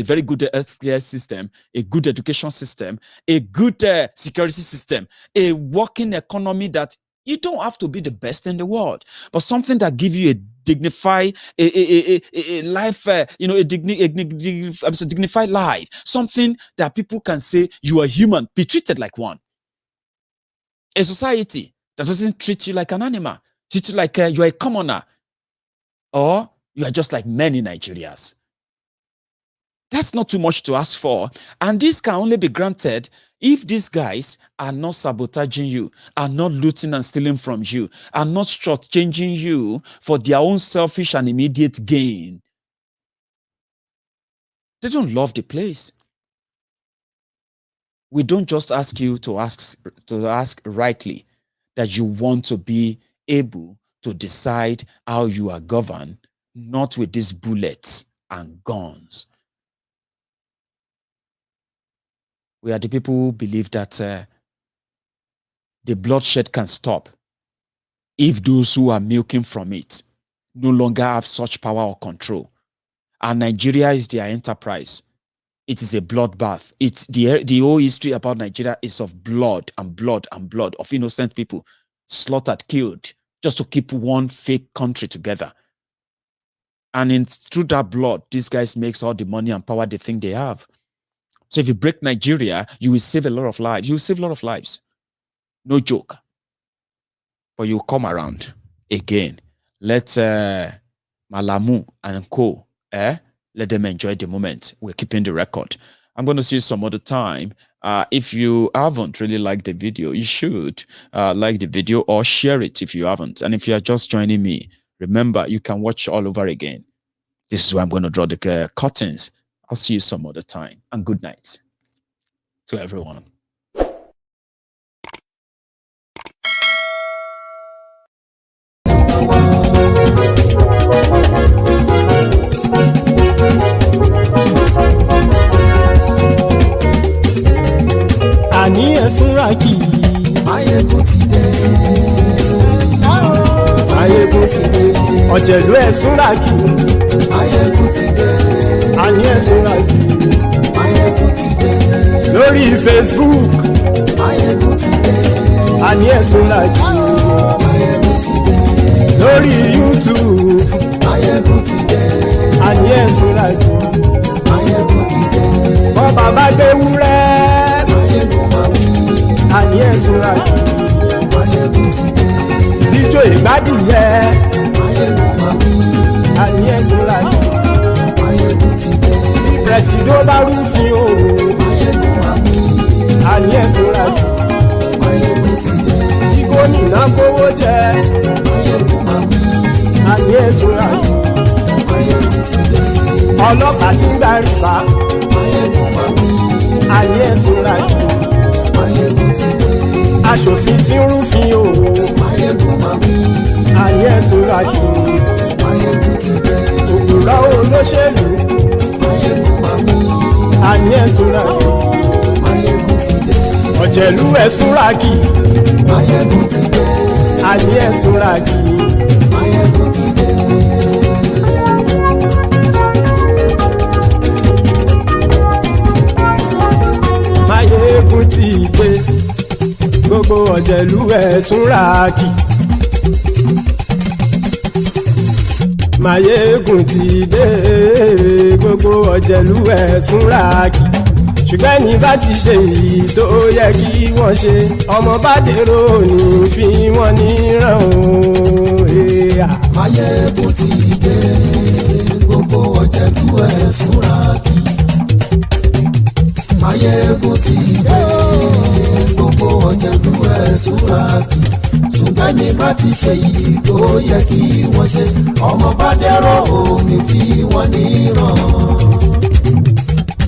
S4: very good healthcare system, a good education system, a good security system, a working economy that you don't have to be the best in the world, but something that gives you a dignified a life, a dignified life, something that people can say you are human, be treated like one. A society that doesn't treat you like an animal, treat you like you are a commoner, or you are just like many Nigerians. That's not too much to ask for. And this can only be granted if these guys are not sabotaging you, are not looting and stealing from you, are not shortchanging you for their own selfish and immediate gain. They don't love the place. We don't just ask you to ask rightly that you want to be able to decide how you are governed, not with these bullets and guns. We are the people who believe that the bloodshed can stop if those who are milking from it no longer have such power or control. And Nigeria is their enterprise. It is a bloodbath. It's the whole history about Nigeria is of blood and blood and blood of innocent people slaughtered, killed, just to keep one fake country together. And through that blood, these guys make all the money and power they think they have. So if you break Nigeria, you will save a lot of lives. You will save a lot of lives. No joke. But you will come around again. Let Malami and co. Let them enjoy the moment. We're keeping the record. I'm going to see you some other time. If you haven't really liked the video, you should like the video or share it if you haven't. And if you are just joining me, remember, you can watch all over again. This is where I'm going to draw the curtains. I'll see you some other time. And good night to everyone.
S2: Ani esunraki Maiyegun ti dé. Maiyegun ti dé. Ọ̀jẹ̀lú esunraki Maiyegun ti dé. Ani esunraki Maiyegun ti dé. Lórí Facebook Maiyegun ti dé. Ani esunraki Maiyegun ti dé. Lórí YouTube Maiyegun ti dé. Ani esunraki Maiyegun ti dé. Bọ́ bàbá gbé wúrẹ́ Ani esunraki Maiyegun ti dé. Bíjó ìgbádìyẹ Ani esunraki Maiyegun ti dé. Presido bá rúfin o Ani esunraki Maiyegun ti dé. Gómìnà kówó jẹ Ani esunraki Maiyegun ti dé. Ọlọ́pàá tí ń gba rìbá Ani esunraki Maiyegun ti dé. Aṣòfin tí ń rúfin o Ani esunraki Maiyegun ti dé. Òpùrọ́ olóṣèlú Ani esunraki Maiyegun ti dé. Ọ̀jẹ̀lú esunraki Maiyegun ti dé. Ani esunraki Maiyegun ti dé. Maiyegun ti dé. Gbogbo ọ̀jẹ̀lú esunraki. Maiyegun ti dé. Gbogbo ọ̀jẹ̀lú esunraki. Ṣùgbọ́n ní bá ti ṣe èyí tó yẹ kí wọ́n ṣe, ọmọ bá dèrò ní fi wọ́n níran o. Maiyegun ti dé. Gbogbo ọ̀jẹ̀lú esunraki. Maiyegun ti dé. Gbogbo ọ̀jẹ̀lú esunraki. Ṣùgbọ́n ní bá ti ṣe èyí tó yẹ kí wọ́n ṣe, ọmọ bá dèrò ní fi wọ́n níran.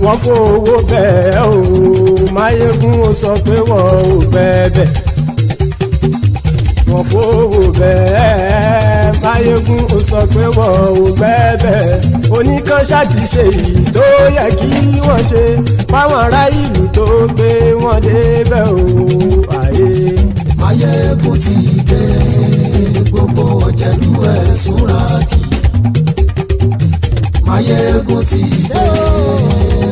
S2: Wọ́n fowó bẹ́ẹ̀ o, Maiyegun ó sọ pé wọ́n ò bẹ́ẹ̀. Wọ́n fowó bẹ́ẹ̀, Maiyegun ó sọ pé wọ́n ò bẹ́ẹ̀. Oníkan ṣáàtì ṣe èyí tó yẹ kí wọ́n ṣe, fáwọn ará ìlú tó gbé wọn débẹ̀ o. Maiyegun ti dé gbogbo ọ̀jẹ̀lú ẹ̀ súnra kì. Maiyegun ti dé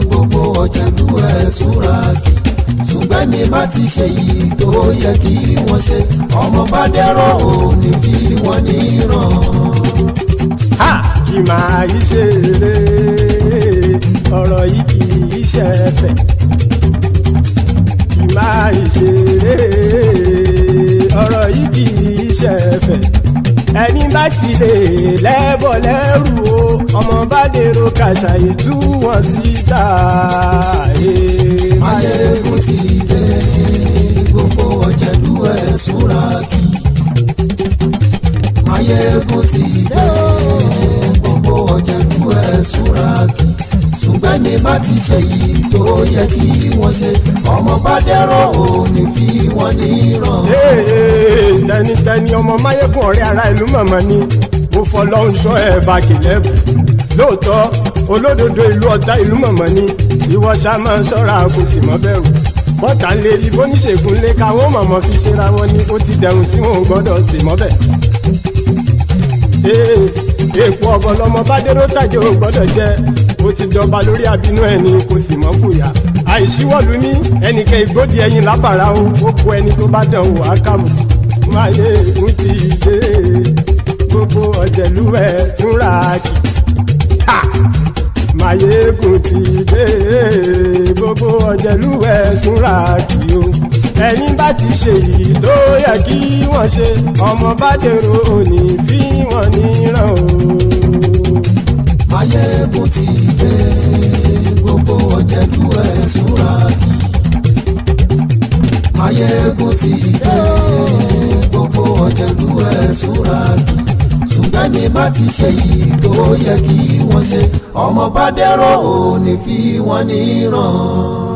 S2: gbogbo ọ̀jẹ̀lú ẹ̀ súnra kì. Ṣùgbọ́n ní má ti ṣe yìí tó yẹ kí wọ́n ṣe ọmọ bá dẹ́rọ̀ ò ní fi wọ́n níran.
S5: Kì máa yí ṣe eré ọ̀rọ̀ yìí kì í ṣe ẹ̀fẹ̀. Kì máa yí ṣe eré ọ̀rọ̀ yìí kì í ṣe ẹ̀fẹ̀. Ẹni bá ti lè lẹ́bọ̀ lẹ́rù o ọmọ bá dèrò kàṣàyè tú wọn síta.
S2: Maiyegun ti dé gbogbo ọ̀jẹ̀lú ẹ̀ súnra kì. Maiyegun ti dé gbogbo ọ̀jẹ̀lú ẹ̀ súnra kì. Ṣùgbọ́n ní má ti ṣe yìí tó yẹ kí wọ́n ṣe ọmọ bá dẹ́rọ̀ ò ní fi wọ́n níran.
S5: Tẹnitẹni ọmọ Maiyegun ọ̀rẹ́ ara ìlú mọ̀mọ́ ni mo fọlọ́run sọ ẹ̀ bá kìlẹ́bù. Lóòótọ́ olódodo ìlú ọ̀tá ìlú mọ̀mọ́ ni ìwọ ṣá máa ń ṣọ́ra kò sì mọ́ bẹ̀rù. Bọ́tà ń lè rí bóníṣègùn lé káwọn mọ̀mọ́ fi ṣera wọn ni ó ti dẹrùn tí wọn ò gbọ́dọ̀ sè mọ́bẹ̀. Èèpo ọ̀bọ lọmọ bá dérò tàjẹ́ ò gbọ́dọ̀ jẹ́ ó ti jọba lórí àbínú ẹni kò sì mọ́ fòyà. Àìsíwọ́lu ní ẹnìkẹ́ ìgbódì ẹyin lábàrá o ó kó ẹni tó bá dán o àkàmù. Maiyegun ti dé gbogbo ọ̀jẹ̀lú ẹ̀ túnra kì. Maiyegun ti dé gbogbo ọ̀jẹ̀lú ẹ̀ túnra kì o. Ẹni bá ti ṣe yìí tó yẹ kí wọ́n ṣe ọmọ bá dèrò òní fi wọ́n níran o.
S2: Maiyegun ti dé gbogbo ọ̀jẹ̀lú ẹ̀ súnra kì. Maiyegun ti dé gbogbo ọ̀jẹ̀lú ẹ̀ súnra kì. Ṣùgbọ́n ní má ti ṣe yìí tó yẹ kí wọ́n ṣe ọmọ bá dẹ́rọ̀ ò ní fi wọ́n níran.